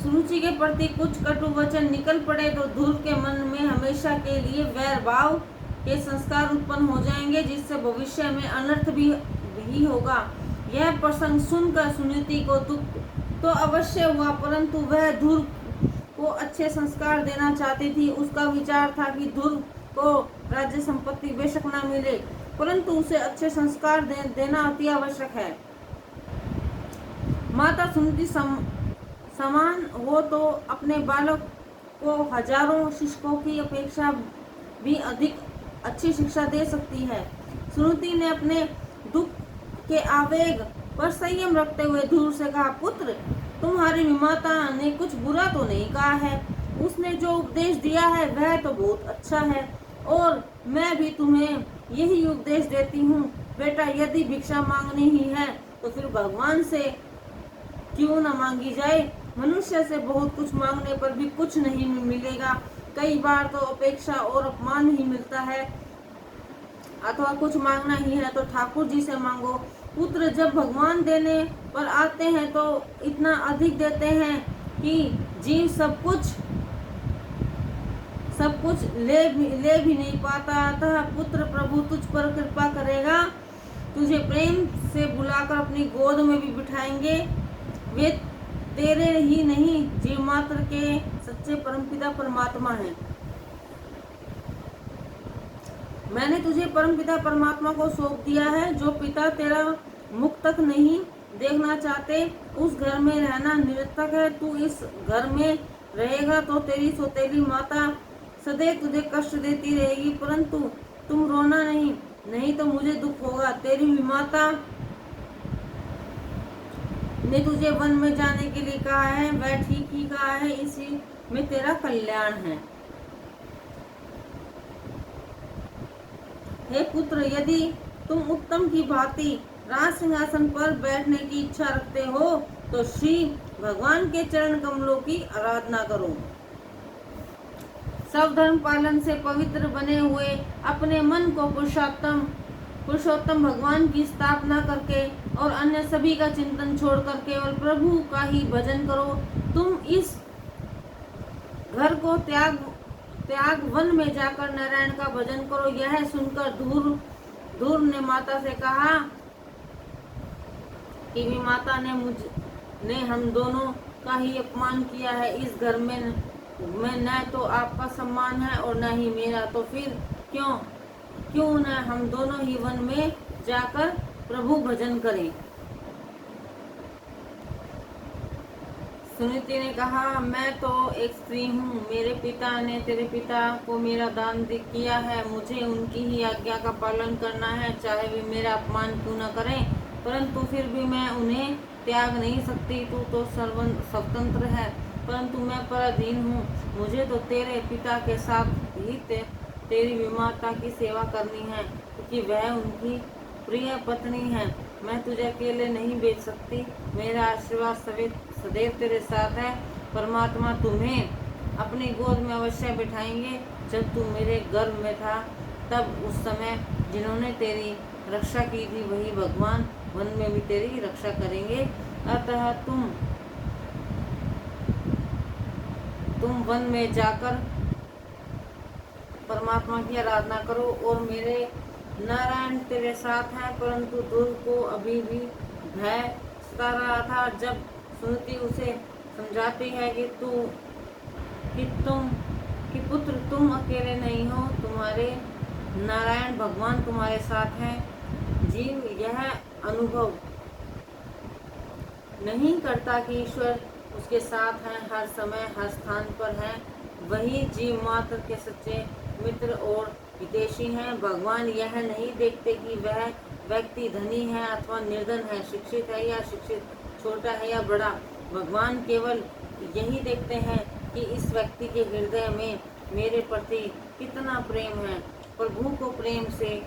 सुरुचि के प्रति कुछ कटु वचन निकल पड़े तो ध्रुव के मन में हमेशा के लिए वैर भाव के संस्कार उत्पन्न हो जाएंगे, जिससे भविष्य में अनर्थ भी होगा। यह प्रसंग सुनकर सुनीति को दुख तो अवश्य हुआ, परंतु वह ध्रुव को अच्छे संस्कार देना चाहती थी। उसका विचार था कि ध्रुव को राज्य संपत्ति बेशक न मिले, परंतु उसे अच्छे संस्कार देना अति आवश्यक है। माता सुनीति समान हो तो अपने बालक को हजारों शिक्षकों की अपेक्षा भी अधिक अच्छी शिक्षा दे सकती है। सुनीति ने अपने दुख के आवेग पर संयम रखते हुए ध्रुव से कहा, पुत्र, तुम्हारी विमाता ने कुछ बुरा तो नहीं कहा है। उसने जो उपदेश दिया है वह तो बहुत अच्छा है, और मैं भी तुम्हें यही उपदेश देती हूँ। बेटा, यदि भिक्षा मांगनी ही है तो फिर भगवान से क्यों न मांगी जाए। मनुष्य से बहुत कुछ मांगने पर भी कुछ नहीं मिलेगा। कई बार तो अपेक्षा और अपमान ही मिलता है। अथवा कुछ मांगना ही है तो ठाकुर जी से मांगो। पुत्र, जब भगवान देने पर आते हैं तो इतना अधिक देते हैं कि जीव सब कुछ ले भी नहीं पाता। अतः पुत्र, प्रभु तुझ पर कृपा करेगा, तुझे प्रेम से बुलाकर अपनी गोद में भी बिठाएंगे। वे तेरे ही नहीं, जीव मात्र के सच्चे परमपिता परमात्मा हैं। मैंने तुझे परमपिता परमात्मा को सौंप दिया है। जो पिता तेरा मुख तक नहीं देखना चाहते, उस घर में रहना निरर्थक है। तू इस घर में रहेगा तो तेरी सौतेली माता सदैव तुझे कष्ट देती रहेगी, परंतु तुम रोना नहीं तो मुझे दुख होगा। तेरी विमाता ने तुझे वन में जाने के लिए कहा है, वह ठीक ही कहा है, इसी में तेरा कल्याण है। हे पुत्र, यदि तुम उत्तम की भांति राज सिंहासन पर बैठने की इच्छा रखते हो तो श्री भगवान के चरण कमलों की आराधना करो। सब धर्म पालन से पवित्र बने हुए अपने मन को पुरुषोत्तम भगवान की स्थापना करके और अन्य सभी का चिंतन छोड़कर केवल प्रभु का ही भजन करो। तुम इस घर को त्याग वन में जाकर नारायण का भजन करो। यह सुनकर ध्रुव ने माता से कहा कि माता ने हम दोनों का ही अपमान किया है। इस घर में न तो आपका सम्मान है और न ही मेरा, तो फिर क्यों न हम दोनों ही वन में जाकर प्रभु भजन करें। सुनीति ने कहा, मैं तो एक स्त्री हूँ। मेरे पिता ने तेरे पिता को मेरा दान किया है। मुझे उनकी ही आज्ञा का पालन करना है, चाहे वे मेरा अपमान क्यों न करें, परंतु फिर भी मैं उन्हें त्याग नहीं सकती। तू तो स्वतंत्र है, परंतु मैं पराधीन हूँ। मुझे तो तेरे पिता के साथ ही तेरी विमाता की सेवा करनी है, क्योंकि वह उनकी प्रिय पत्नी है। मैं तुझे अकेले नहीं भेज सकती। मेरा आशीर्वाद सदैव तेरे साथ है। परमात्मा तुम्हें अपनी गोद में अवश्य बिठाएंगे। जब तू मेरे गर्भ में था तब उस समय जिन्होंने तेरी रक्षा की थी वही भगवान वन में भी तेरी रक्षा करेंगे। अतः तुम वन में जाकर परमात्मा की आराधना करो और मेरे नारायण तेरे साथ हैं। परंतु ध्रुव को अभी भी भय सता रहा था। जब सुनीति उसे समझाती है कि पुत्र, तुम अकेले नहीं हो, तुम्हारे नारायण भगवान तुम्हारे साथ हैं। जीव यह अनुभव नहीं करता कि ईश्वर उसके साथ हैं, हर समय हर स्थान पर हैं। वही जीव मात्र के सच्चे मित्र और हितैषी हैं। भगवान यह नहीं देखते कि वह व्यक्ति धनी है अथवा निर्धन है, शिक्षित है या शिक्षित, छोटा है या बड़ा। भगवान केवल यही देखते हैं कि इस व्यक्ति के हृदय में मेरे प्रति कितना प्रेम है। प्रभु को प्रेम से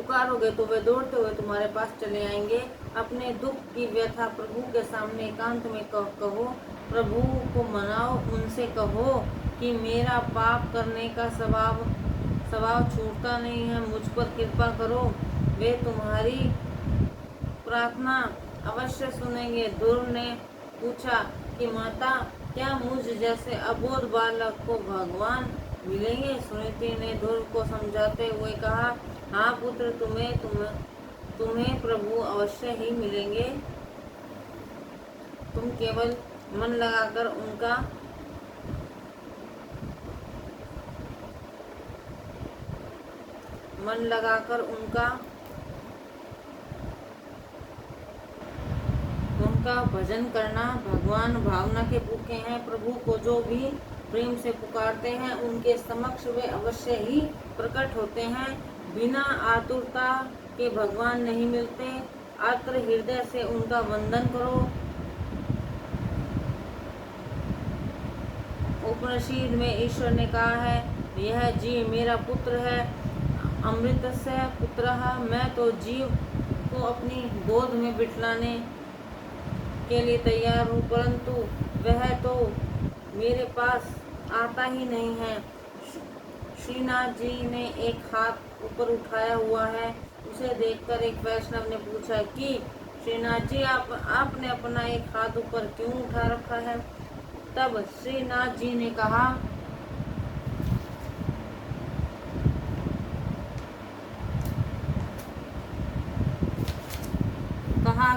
पुकारोगे तो वे दौड़ते हुए तुम्हारे पास चले आएंगे। अपने दुख की व्यथा प्रभु के सामने एकांत में कहो, प्रभु को मनाओ, उनसे कहो कि मेरा पाप करने का स्वभाव छूटता नहीं है, मुझ पर कृपा करो। वे तुम्हारी प्रार्थना अवश्य सुनेंगे। ध्रुव ने पूछा कि माता, क्या मुझ जैसे अबोध बालक को भगवान मिलेंगे? सुनीति ने ध्रुव को समझाते हुए कहा, हाँ पुत्र, तुम्हें प्रभु अवश्य ही मिलेंगे। तुम केवल मन लगाकर उनका भजन करना। भगवान भावना के भूखे हैं। प्रभु को जो भी प्रेम से पुकारते हैं उनके समक्ष वे अवश्य ही प्रकट होते हैं। बिना आतुरता के भगवान नहीं मिलते। आर्द्र हृदय से उनका वंदन करो। उपनिषद में ईश्वर ने कहा है, यह जीव मेरा पुत्र है, अमृतस्य पुत्रः। मैं तो जीव को अपनी गोद में बिठलाने के लिए तैयार हूँ, परंतु वह तो मेरे पास आता ही नहीं है। श्रीनाथ जी ने एक हाथ ऊपर उठाया हुआ है। उसे देखकर एक वैष्णव ने पूछा कि श्रीनाथ जी, आपने अपना एक हाथ ऊपर क्यों उठा रखा है? तब श्रीनाथ जी ने कहा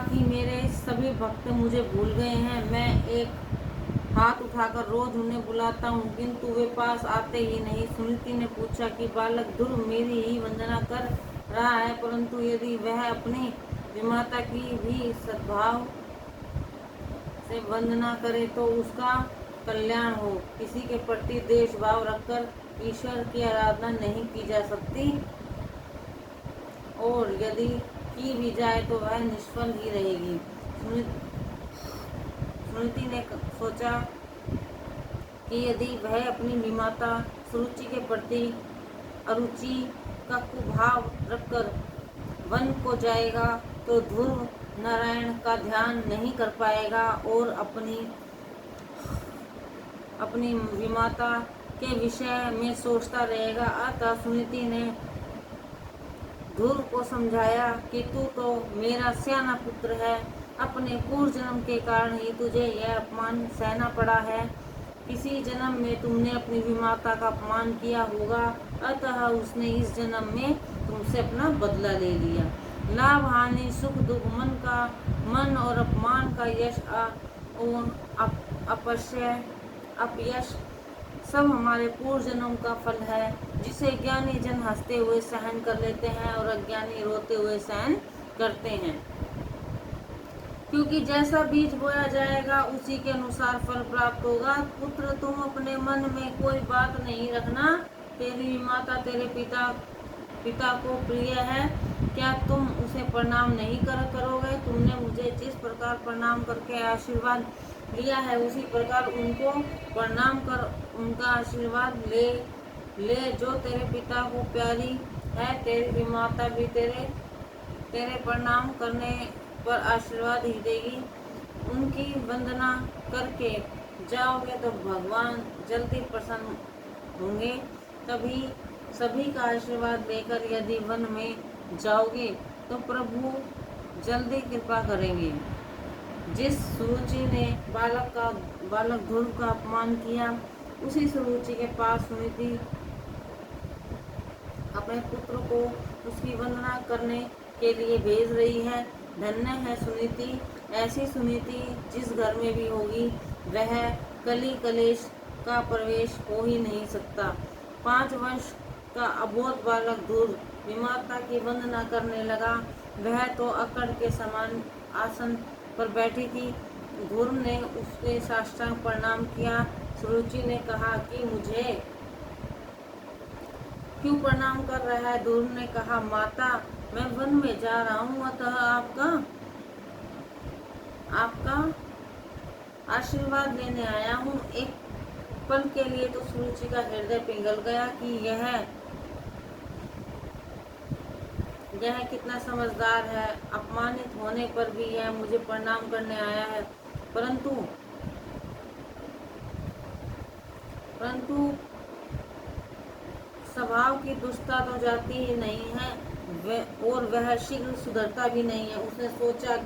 कि मेरे सभी भक्त मुझे भूल गए हैं। मैं एक हाथ उठाकर रोज उन्हें बुलाता हूँ, किंतु वे पास आते ही नहीं। सुनीति ने पूछा कि बालक ध्रुव मेरी ही वंदना कर रहा है, परंतु यदि वह अपनी विमाता की भी सद्भाव से वंदना करे तो उसका कल्याण हो। किसी के प्रति देश भाव रखकर ईश्वर की आराधना नहीं की जा सकती, और यदि की भी जाए तो वह निष्फल ही रहेगी। सुनीति ने सोचा कि यदि वह अपनी विमाता सुरुचि के प्रति अरुचि का कुभाव रखकर वन को जाएगा तो ध्रुव नारायण का ध्यान नहीं कर पाएगा और अपनी विमाता के विषय में सोचता रहेगा। अतः सुनीति ने ध्रुव को समझाया कि तू तो मेरा स्याना पुत्र है, अपने पूर्व जन्म के कारण ही तुझे यह अपमान सहना पड़ा है। किसी जन्म में तुमने अपनी विमाता का अपमान किया होगा, अतः उसने इस जन्म में तुमसे अपना बदला ले लिया। लाभ हानि, सुख दुख, मन और अपमान का यश और अपयश सब हमारे पूर्व जन्म का फल है, जिसे ज्ञानी जन हंसते हुए सहन कर लेते हैं और अज्ञानी रोते हुए सहन करते हैं। क्योंकि जैसा बीज बोया जाएगा उसी के अनुसार फल प्राप्त होगा। पुत्र, तुम अपने मन में कोई बात नहीं रखना। तेरी माता तेरे पिता को प्रिय है, क्या तुम उसे प्रणाम नहीं करोगे? तुमने मुझे जिस प्रकार प्रणाम करके आशीर्वाद लिया है उसी प्रकार उनको प्रणाम कर उनका आशीर्वाद ले। जो तेरे पिता को प्यारी है, तेरी माता भी तेरे प्रणाम करने पर आशीर्वाद ही देगी। उनकी वंदना करके जाओगे तो भगवान जल्दी प्रसन्न होंगे। तभी सभी का आशीर्वाद लेकर यदि वन में जाओगे तो प्रभु जल्दी कृपा करेंगे। जिस सुरुचि ने बालक ध्रुव का अपमान किया, उसी सुरुचि के पास सुनीति अपने पुत्र को उसकी वंदना करने के लिए भेज रही है। धन्य है सुनीति। ऐसी सुनीति जिस घर में भी होगी वह कली कलेश का प्रवेश हो ही नहीं सकता। 5 वर्ष का अबोध बालक ध्रुव विमाता की वंदना करने लगा। वह तो अकड़ के समान आसन पर बैठी थी। ध्रुव ने उसके साष्टांग प्रणाम किया। सुरुचि ने कहा कि मुझे क्यों प्रणाम कर रहा है? ध्रुव ने कहा, माता, मैं वन में जा रहा हूँ, अतः आपका आशीर्वाद लेने आया हूँ। एक पल के लिए तो सुरुचि का हृदय पिघल गया कि यह कितना समझदार है, अपमानित होने पर भी यह मुझे प्रणाम करने आया है। परंतु स्वभाव की दुष्टता तो जाती ही नहीं है और वह शीघ्र सुधरता भी नहीं है। उसने सोचा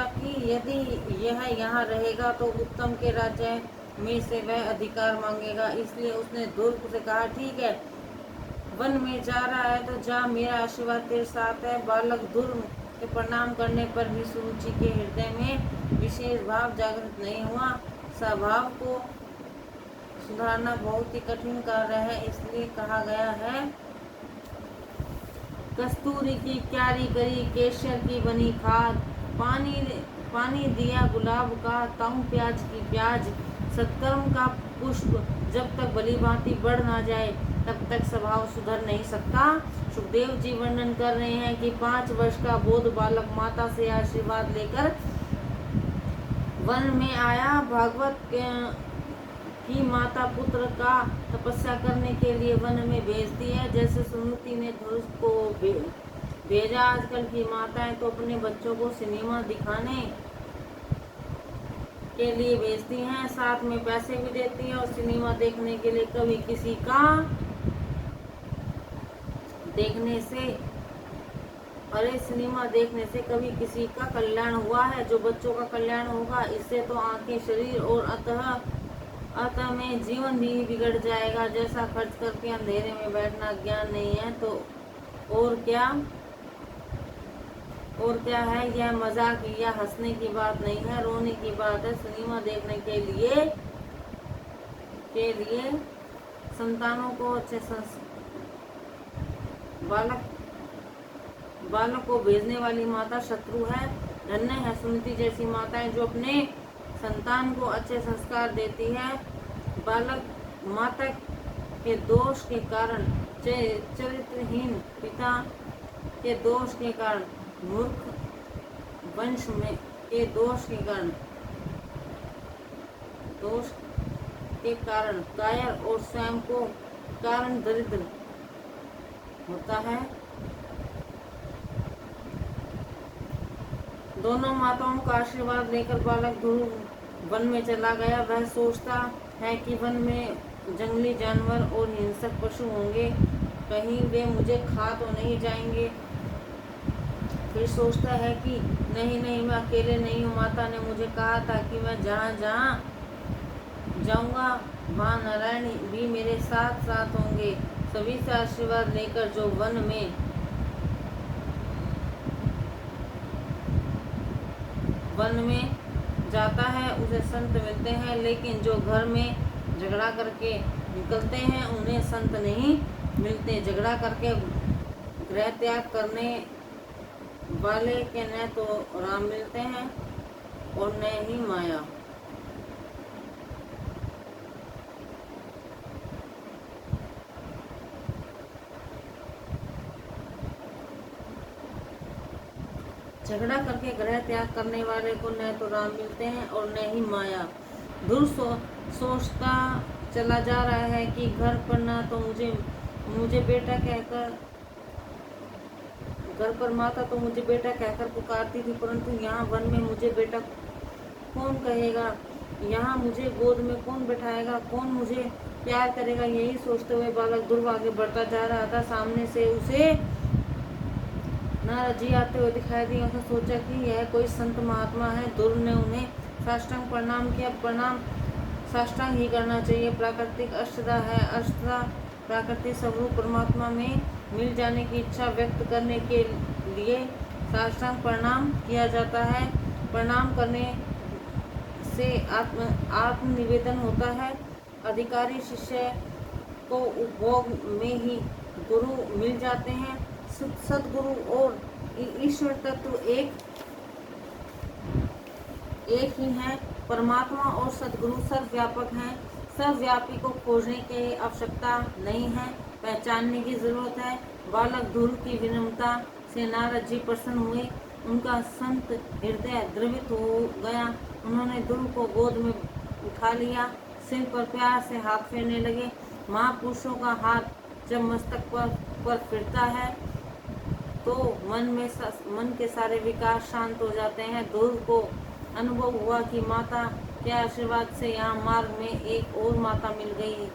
कि यदि यह यहाँ रहेगा तो उत्तम के राज्य में से वह अधिकार मांगेगा। इसलिए उसने ध्रुव से कहा, ठीक है, वन में जा रहा है तो जा, मेरा आशीर्वाद तेरे साथ है। बालक ध्रुव के प्रणाम करने पर भी सुरुचि के हृदय में विशेष भाव जागृत नहीं हुआ। स्वभाव को सुधारना बहुत ही कठिन कार्य है, इसलिए कहा गया है, कस्तूरी की क्यारी करी, केसर की बनी खाद, पानी दिया गुलाब का, ताऊ प्याज की प्याज। सत्कर्म का पुष्प जब तक भली भांति बढ़ ना जाए तब तक स्वभाव सुधर नहीं सकता। सुखदेव जी वर्णन कर रहे हैं कि 5 वर्ष का बोध बालक माता से आशीर्वाद लेकर वन में आया। भागवत की माता पुत्र का तपस्या करने के लिए वन में भेजती है, जैसे सुमति ने ध्रुव को भेजा। आजकल की माताएं तो अपने बच्चों को सिनेमा दिखाने के लिए भेजती हैं, साथ में पैसे भी देती हैं और सिनेमा देखने के लिए कभी किसी का सिनेमा देखने से कभी किसी का कल्याण हुआ है? जो बच्चों का कल्याण होगा, इससे तो आंखें, शरीर और अतः में जीवन भी बिगड़ जाएगा। जैसा खर्च करके अंधेरे में बैठना ज्ञान नहीं है तो और क्या है? यह मजाक या हंसने की बात नहीं है, रोने की बात है। सिनेमा देखने के लिए संतानों को अच्छे बालक को भेजने वाली माता शत्रु है। धन्य है सुनीति जैसी माताएं जो अपने संतान को अच्छे संस्कार देती है। बालक माता के दोष के कारण, चरित्रहीन पिता के दोष के कारण, मूर्ख वंश में के दोष के कारण कायर और स्वयं को कारण दरिद्र होता है। दोनों माताओं का आशीर्वाद लेकर बालक ध्रुव वन में चला गया। वह सोचता है कि वन में जंगली जानवर और हिंसक पशु होंगे, कहीं वे मुझे खा तो नहीं जाएंगे। फिर सोचता है कि नहीं, मैं अकेले नहीं हूँ। माता ने मुझे कहा था कि मैं जहाँ जाऊँगा वहाँ नारायण भी मेरे साथ होंगे। सभी से आशीर्वाद लेकर जो वन में जाता है उसे संत मिलते हैं, लेकिन जो घर में झगड़ा करके निकलते हैं उन्हें संत नहीं मिलते। झगड़ा करके गृह त्याग करने वाले के न तो राम मिलते हैं और न ही माया। झगड़ा करके गृह त्याग करने वाले को न तो राम मिलते हैं और न ही माया। ध्रुव सोचता चला जा रहा है कि घर पर ना तो मुझे बेटा कहकर, घर पर माता तो मुझे बेटा कहकर पुकारती थी, परंतु यहाँ वन में मुझे बेटा कौन कहेगा? यहाँ मुझे गोद में कौन बैठाएगा? कौन मुझे प्यार करेगा? यही सोचते हुए बालक ध्रुव आगे बढ़ता जा रहा था। सामने से उसे नारद जी आते हुए दिखाई दिए। उसने सोचा कि यह कोई संत महात्मा है। ध्रुव ने उन्हें साष्टांग प्रणाम किया। प्रणाम साष्टांग ही करना चाहिए। प्राकृतिक अष्टदा है। अष्टदा प्राकृतिक स्वरूप परमात्मा में मिल जाने की इच्छा व्यक्त करने के लिए साष्टांग प्रणाम किया जाता है। प्रणाम करने से आत्म निवेदन होता है। अधिकारी शिष्य को उपभोग में ही गुरु मिल जाते हैं। सदगुरु और ईश्वर तत्व एक ही है। परमात्मा और सदगुरु सर्वव्यापक हैं। सर्वव्यापी को खोजने की आवश्यकता नहीं है, पहचानने की जरूरत है। बालक ध्रुव की विनम्रता से नारद जी प्रसन्न हुए। उनका संत हृदय द्रवित हो गया। उन्होंने ध्रुव को गोद में उठा लिया, सिर पर प्यार से हाथ फेरने लगे। महापुरुषों का हाथ जब मस्तक पर पर फिरता है तो मन के सारे विकार शांत हो जाते हैं। ध्रुव को अनुभव हुआ कि माता के आशीर्वाद से यहाँ मार्ग में एक और माता मिल गई।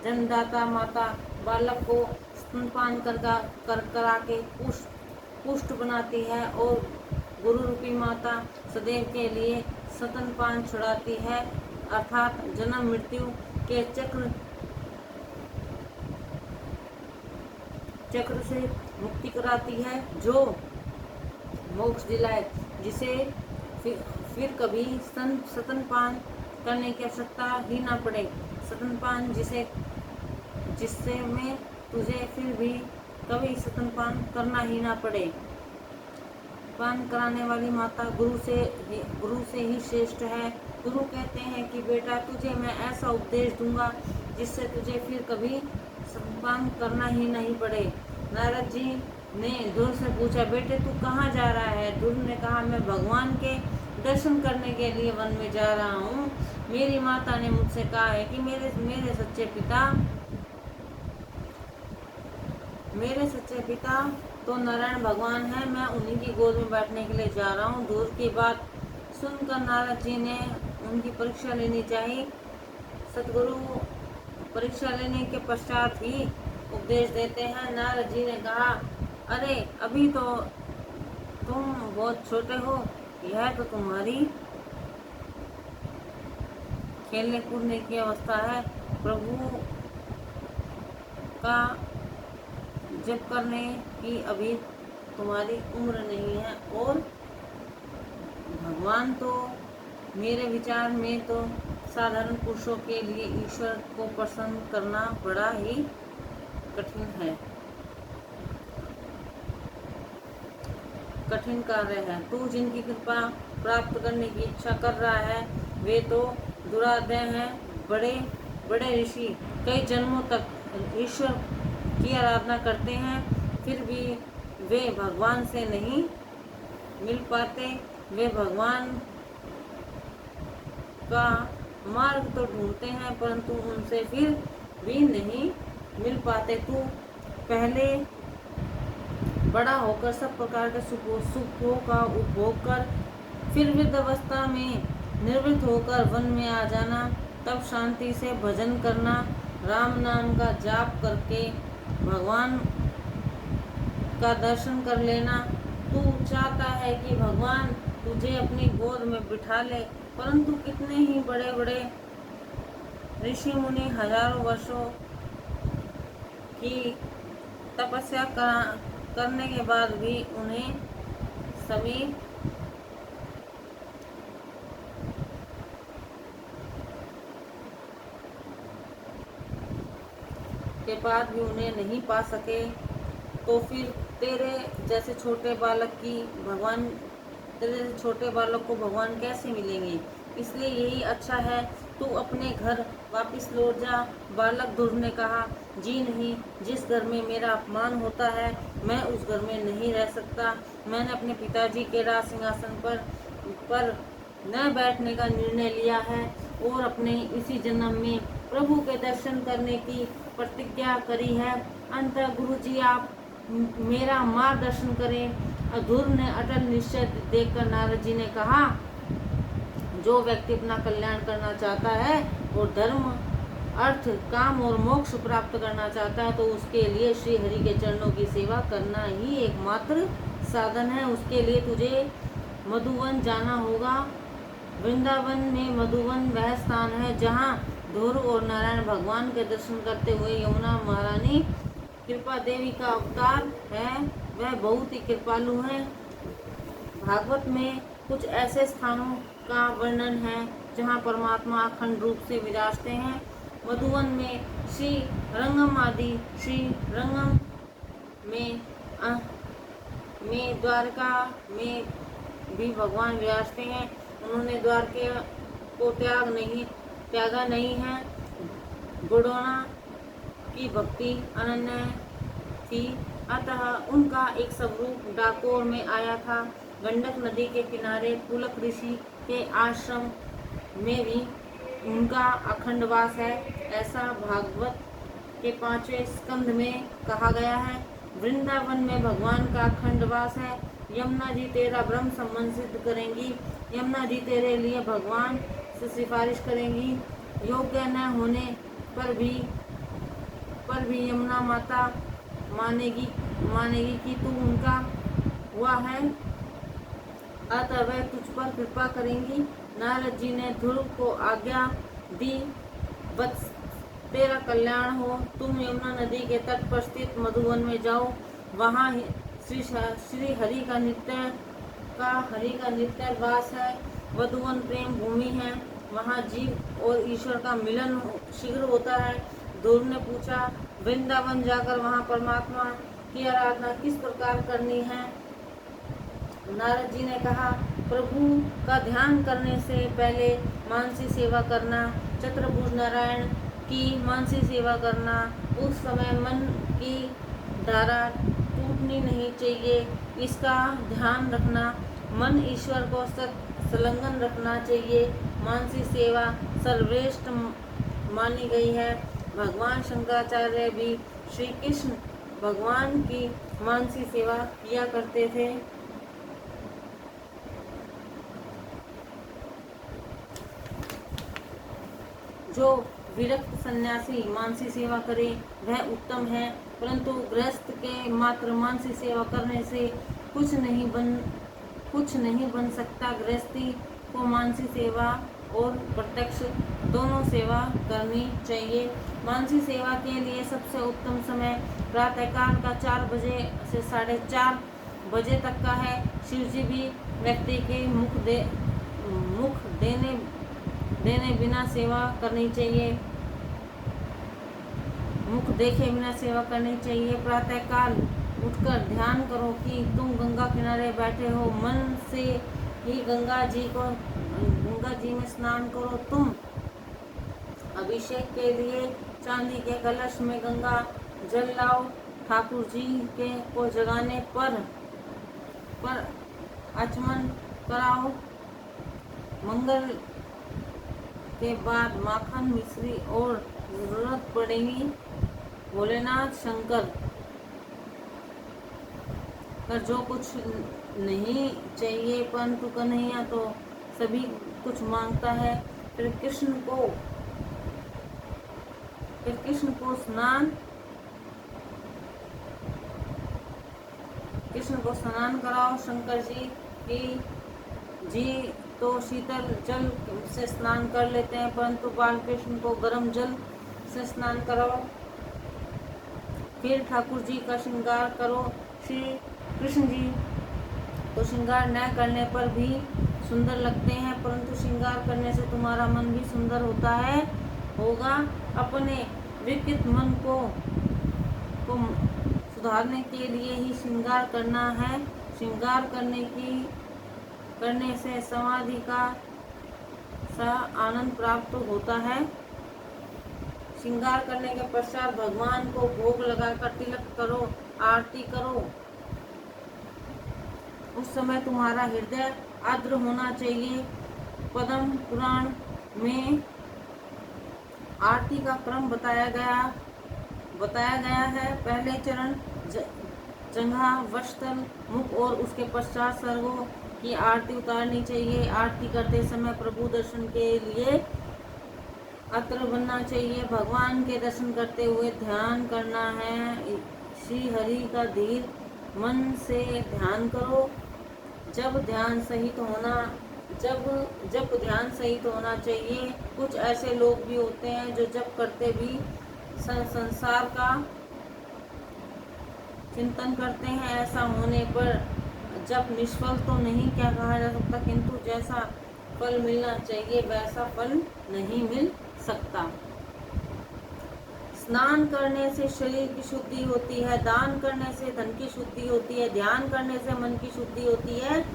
जन्मदाता माता बालक को स्तनपान करा के पुष्ट बनाती है और गुरु रूपी माता सदैव के लिए स्तनपान छुड़ाती है, अर्थात जन्म मृत्यु के चक्र से मुक्ति कराती है, जो मोक्ष दिलाए, जिसे फिर कभी स्तनपान करने की आवश्यकता ही ना पड़े। स्तनपान जिससे में तुझे फिर भी कभी स्तनपान करना ही ना पड़े। पान कराने वाली माता गुरु से ही श्रेष्ठ है। गुरु कहते हैं कि बेटा तुझे मैं ऐसा उपदेश दूंगा जिससे तुझे फिर कभी स्तनपान करना ही नहीं पड़े। नारद जी ने ध्रुव से पूछा, बेटे तू कहाँ जा रहा है? ध्रुव ने कहा, मैं भगवान के दर्शन करने के लिए वन में जा रहा हूँ। मेरी माता ने मुझसे कहा है कि मेरे सच्चे पिता तो नारायण भगवान है, मैं उन्हीं की गोद में बैठने के लिए जा रहा हूँ। ध्रुव की बात सुनकर नारद जी ने उनकी परीक्षा लेनी चाहिए। सतगुरु परीक्षा लेने के पश्चात ही उपदेश देते हैं। नारद जी ने कहा, अरे अभी तो तुम बहुत छोटे हो, यह तो तुम्हारी खेलने कूदने की अवस्था है। प्रभु का जप करने की अभी तुम्हारी उम्र नहीं है, और भगवान तो मेरे विचार में तो साधारण पुरुषों के लिए ईश्वर को प्रसन्न करना बड़ा ही कठिन कार्य है। तू जिनकी कृपा प्राप्त करने की इच्छा कर रहा है वे तो दुरादय हैं। बड़े बड़े ऋषि कई जन्मों तक ईश्वर की आराधना करते हैं, फिर भी वे भगवान से नहीं मिल पाते। वे भगवान का मार्ग तो ढूंढते हैं, परंतु उनसे फिर भी नहीं मिल पाते। तू पहले बड़ा होकर सब प्रकार के सुखों का उपभोग कर, फिर वृद्ध अवस्था में निवृत्त होकर वन में आ जाना, तब शांति से भजन करना, राम नाम का जाप करके भगवान का दर्शन कर लेना। तू चाहता है कि भगवान तुझे अपनी गोद में बिठा ले, परंतु कितने ही बड़े बड़े ऋषि मुनि हजारों वर्षों की तपस्या करने के बाद भी उन्हें समीप के बाद भी उन्हें नहीं पा सके, तो फिर तेरे जैसे छोटे छोटे बालक को भगवान कैसे मिलेंगे? इसलिए यही अच्छा है तू अपने घर वापस लौट जा। बालक ध्रुव ने कहा, जी नहीं, जिस घर में मेरा अपमान होता है मैं उस घर में नहीं रह सकता। मैंने अपने पिताजी के राज सिंहासन पर न बैठने का निर्णय लिया है और अपने इसी जन्म में प्रभु के दर्शन करने की प्रतिज्ञा करी है। अंततः गुरु जी आप मेरा मार्गदर्शन करें। ध्रुव ने अटल निश्चय देखकर नारद जी ने कहा, जो व्यक्ति अपना कल्याण करना चाहता है और धर्म अर्थ काम और मोक्ष प्राप्त करना चाहता है, तो उसके लिए श्री हरि के चरणों की सेवा करना ही एकमात्र साधन है। उसके लिए तुझे मधुवन जाना होगा। वृंदावन में मधुवन वह स्थान है जहाँ ध्रुव और नारायण भगवान के दर्शन करते हुए यमुना महारानी कृपा देवी का अवतार है। वह बहुत ही कृपालु है। भागवत में कुछ ऐसे स्थानों का वर्णन है जहाँ परमात्मा अखंड रूप से विराजते हैं। मधुवन में श्री रंगम आदि श्री रंगम में द्वारका में भी भगवान विराजते हैं। उन्होंने द्वारके को त्यागा नहीं है। गुड़ोना की भक्ति अनन्य थी, अतः उनका एक स्वरूप डाकोर में आया था। गंडक नदी के किनारे पुलक ऋषि के आश्रम में भी उनका अखंड वास है। ऐसा भागवत के 5वें स्कंद में कहा गया है। वृंदावन में भगवान का अखंड वास है। यमुना जी तेरा ब्रह्म संबंध सिद्ध करेंगी। यमुना जी तेरे लिए भगवान से सिफारिश करेंगी। योग्य न होने पर भी यमुना माता मानेगी कि तू उनका हुआ है, अतः वह तुझ पर कृपा करेंगी। नारद जी ने ध्रुव को आज्ञा दी, वत्स तेरा कल्याण हो, तुम यमुना नदी के तट पर स्थित मधुवन में जाओ। वहाँ श्री हरि का नित्य वास है। मधुवन प्रेम भूमि है। वहाँ जीव और ईश्वर का मिलन शीघ्र होता है। ध्रुव ने पूछा, वृंदावन जाकर वहाँ परमात्मा की आराधना किस प्रकार करनी है? नारद जी ने कहा, प्रभु का ध्यान करने से पहले मानसी सेवा करना, चतुर्भुज नारायण की मानसी सेवा करना। उस समय मन की धारा टूटनी नहीं चाहिए, इसका ध्यान रखना। मन ईश्वर को संलग्न रखना चाहिए। मानसी सेवा सर्वश्रेष्ठ मानी गई है। भगवान शंकराचार्य भी श्री कृष्ण भगवान की मानसी सेवा किया करते थे। जो विरक्त सन्यासी मानसी सेवा करे वह उत्तम है, परंतु गृहस्थ के मात्र मानसी सेवा करने से कुछ नहीं बन सकता। गृहस्थी को मानसी सेवा और प्रत्यक्ष दोनों सेवा करनी चाहिए। मानसी सेवा के लिए सबसे उत्तम समय प्रातःकाल का 4 बजे से 4:30 बजे तक का है। शिव जी भी व्यक्ति के मुख देने बिना सेवा करनी चाहिए। मुख देखे बिना सेवा करनी चाहिए। प्रातःकाल उठकर ध्यान करो कि तुम गंगा किनारे बैठे हो। मन से ही गंगा जी में स्नान करो। तुम अभिषेक के लिए चांदी के कलश में गंगा जल लाओ। ठाकुर जी को जगाने पर आचमन कराओ। मंगल के बाद माखन मिश्री और जरूरत पड़ेगी भोलेनाथ शंकर कर जो कुछ नहीं चाहिए, परंतु कन्हैया तो सभी कुछ मांगता है। फिर कृष्ण को स्नान कराओ। शंकर जी तो शीतल जल से स्नान कर लेते हैं, परंतु बालकृष्ण को गर्म जल से स्नान कराओ। फिर ठाकुर जी का श्रृंगार करो। श्री कृष्ण जी तो श्रृंगार न करने पर भी सुंदर लगते हैं, परंतु श्रृंगार करने से तुम्हारा मन भी सुंदर होगा। अपने विकृत मन को सुधारने के लिए ही श्रृंगार करना है। श्रृंगार करने से समाधि का आनंद प्राप्त होता है। श्रृंगार करने के पश्चात भगवान को भोग लगाकर तिलक करो, आरती करो। उस समय तुम्हारा हृदय आर्द्र होना चाहिए। पद्म पुराण में आरती का क्रम बताया गया है। पहले चरण जंघा, वक्षस्थल, मुख और उसके पश्चात सर्वों की आरती उतारनी चाहिए। आरती करते समय प्रभु दर्शन के लिए अत्र बनना चाहिए। भगवान के दर्शन करते हुए ध्यान करना है। श्री हरि का धीर मन से ध्यान करो। जब ध्यान सहित होना चाहिए। कुछ ऐसे लोग भी होते हैं जो जब करते भी संसार का चिंतन करते हैं। ऐसा होने पर जब निष्फल तो नहीं क्या कहा जा सकता, किंतु जैसा फल मिलना चाहिए वैसा फल नहीं मिल सकता। स्नान करने से शरीर की शुद्धि होती है। दान करने से धन की शुद्धि होती है। ध्यान करने से मन की शुद्धि होती है।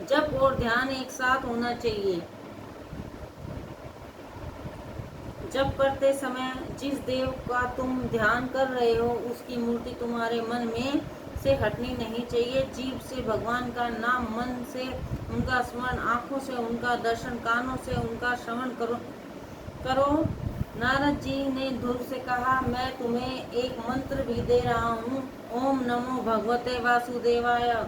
जप और ध्यान एक साथ होना चाहिए। जप करते समय जिस देव का तुम ध्यान कर रहे हो उसकी मूर्ति तुम्हारे मन में से हटनी नहीं चाहिए। जीभ से भगवान का नाम, मन से उनका स्मरण, आँखों से उनका दर्शन, कानों से उनका श्रवण करो। नारद जी ने ध्रुव से कहा, मैं तुम्हें एक मंत्र भी दे रहा हूँ। ओम नमो भगवते वासुदेवाय।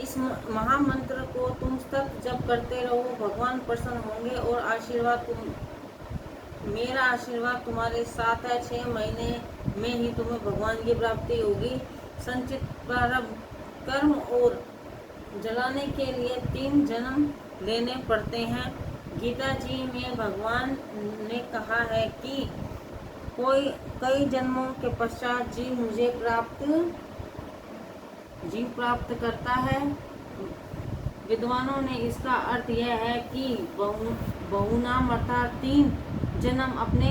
इस महामंत्र को तुम सतत जप करते रहो, भगवान प्रसन्न होंगे और मेरा आशीर्वाद तुम्हारे साथ है। 6 महीने में ही तुम्हें भगवान की प्राप्ति होगी। संचित प्रारब्ध कर्म और जलाने के लिए 3 जन्म लेने पड़ते हैं। गीता जी में भगवान ने कहा है कि कई जन्मों के पश्चात जीव प्राप्त करता है। विद्वानों ने इसका अर्थ यह है कि बहुनाम अर्थात 3 जन्म अपने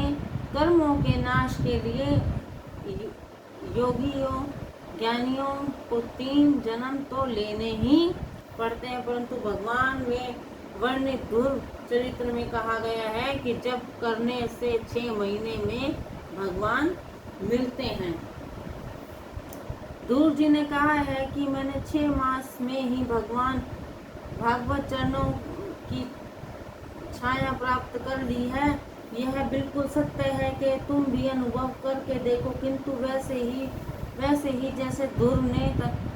कर्मों के नाश के लिए योगियों ज्ञानियों को 3 जन्म तो लेने ही पड़ते हैं, परंतु भगवान में वर्णित ध्रुव चरित्र में कहा गया है कि जब करने से 6 महीने में भगवान मिलते हैं। ध्रुव जी ने कहा है कि मैंने 6 मास में ही भगवान भागवत चरणों की छाया प्राप्त कर ली है। यह बिल्कुल सत्य है कि तुम भी अनुभव करके देखो, किंतु वैसे ही जैसे ध्रुव ने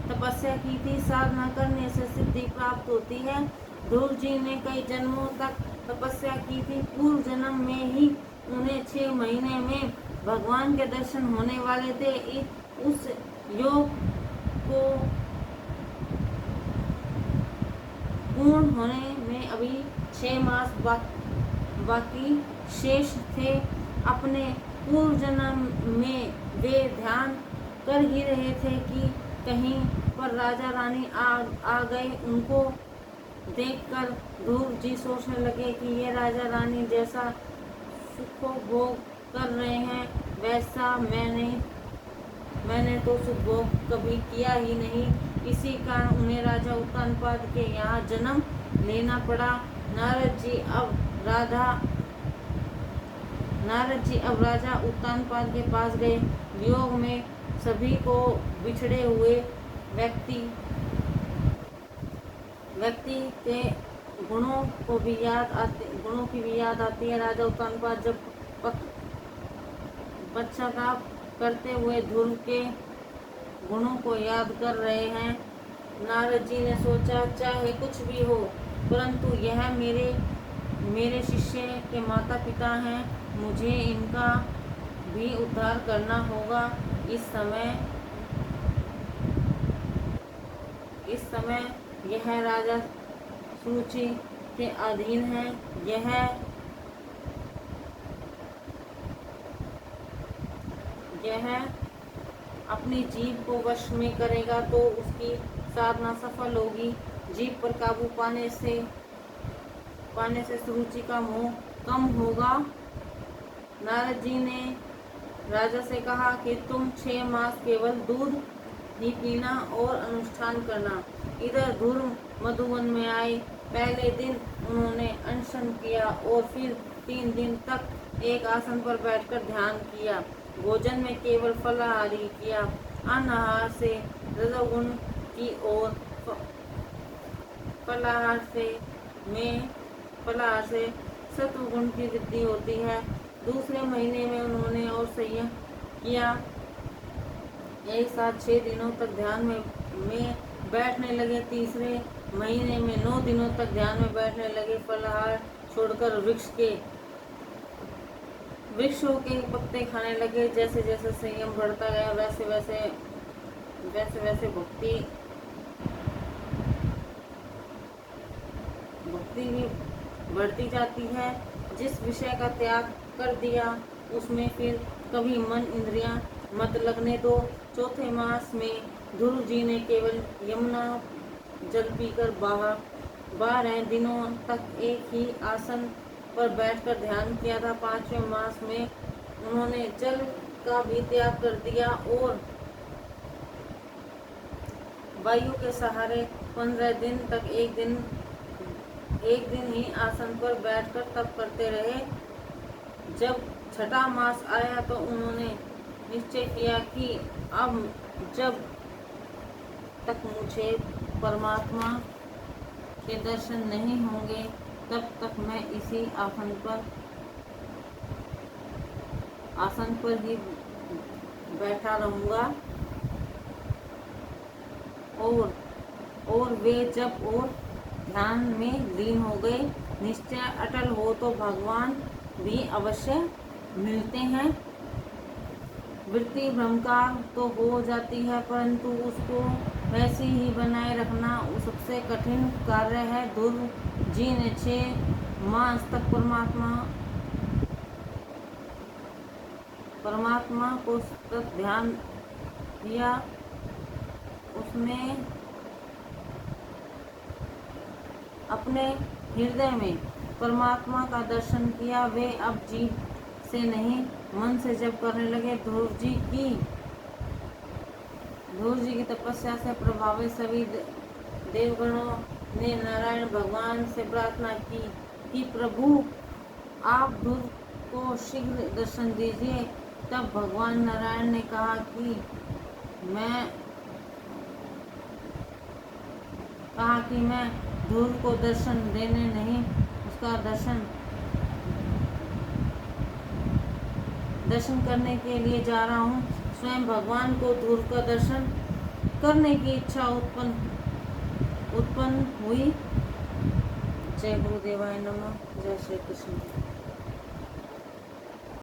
तपस्या की थी, साधना करने से सिद्धि प्राप्त होती है। ध्रुव जी ने कई जन्मों तक तपस्या की थी। पूर्व जन्म में ही उन्हें 6 महीने में भगवान के दर्शन होने वाले थे। उस योग को पूर्ण होने में अभी 6 मास बाकी शेष थे। अपने पूर्व जन्म में वे ध्यान कर ही रहे थे कि कहीं पर राजा रानी आ गए। उनको देखकर ध्रुव जी सोचने लगे कि ये राजा रानी जैसा सुखभोग कर रहे हैं, वैसा मैंने तो सुखभोग कभी किया ही नहीं। इसी कारण उन्हें राजा उत्तानपाद के यहाँ जन्म लेना पड़ा। नारद जी अब राजा उत्तानपाद के पास गए। वियोग में सभी को बिछड़े हुए व्यक्ति के गुणों की भी याद आती है। राजा उत्तानपाद जब पश्चाताप करते हुए ध्रुव के गुणों को याद कर रहे हैं। नारद जी ने सोचा, चाहे कुछ भी हो, परंतु यह मेरे शिष्य के माता पिता हैं, मुझे इनका भी उद्धार करना होगा। इस समय यह राजा सूची के अधीन है। यह अपनी जीभ को वश में करेगा तो उसकी साधना सफल होगी। जीभ पर काबू पाने से सुरुचि का मोह कम होगा। नारद जी ने राजा से कहा कि तुम 6 मास केवल दूध ही पीना और अनुष्ठान करना। इधर ध्रुव मधुवन में आए। पहले दिन उन्होंने अनशन किया और फिर 3 दिन तक एक आसन पर बैठकर ध्यान किया। भोजन में केवल फलाहारी किया। अनाहार से रजोगुण की ओर, फलाहार से सत्वगुण की वृद्धि होती है। दूसरे महीने में उन्होंने और संयम किया। एक साथ 6 दिनों तक ध्यान में बैठने लगे। तीसरे महीने में 9 दिनों तक ध्यान में बैठने लगे। फलाहार छोड़कर वृक्षों के पत्ते खाने लगे। जैसे जैसे संयम बढ़ता गया वैसे वैसे भक्ति भी बढ़ती जाती है। जिस विषय का त्याग कर दिया उसमें फिर कभी मन इंद्रियां मत लगने दो। चौथे मास में ध्रुव जी ने केवल यमुना जल पीकर 12 दिनों तक एक ही आसन पर बैठकर ध्यान किया था। 5वें मास में उन्होंने जल का भी त्याग कर दिया और वायु के सहारे 15 दिन तक एक दिन ही आसन पर बैठकर तप करते रहे। जब 6ठा मास आया तो उन्होंने निश्चय किया कि अब जब तक मुझे परमात्मा के दर्शन नहीं होंगे तब तक मैं इसी आसन पर ही बैठा रहूंगा। और वे जब और ध्यान में लीन हो गए, निश्चय अटल हो तो भगवान भी अवश्य मिलते हैं। वृत्ति भ्रमकार तो हो जाती है, परंतु उसको वैसे ही बनाए रखना सबसे कठिन कार्य है। ध्रुव जी ने 6 मास तक परमात्मा को सतत ध्यान किया। उसने अपने हृदय में परमात्मा का दर्शन किया। वे अब जीभ से नहीं, मन से जप करने लगे। ध्रुव जी की तपस्या से प्रभावित सभी देवगणों ने नारायण भगवान से प्रार्थना की कि प्रभु आप ध्रुव को शीघ्र दर्शन दीजिए। तब भगवान नारायण ने कहा कि मैं ध्रुव को दर्शन देने नहीं, उसका दर्शन करने के लिए जा रहा हूँ। स्वयं भगवान को ध्रुव का दर्शन करने की इच्छा उत्पन्न हुई। जय गुरुदेवाय नमः। जय श्री कृष्ण।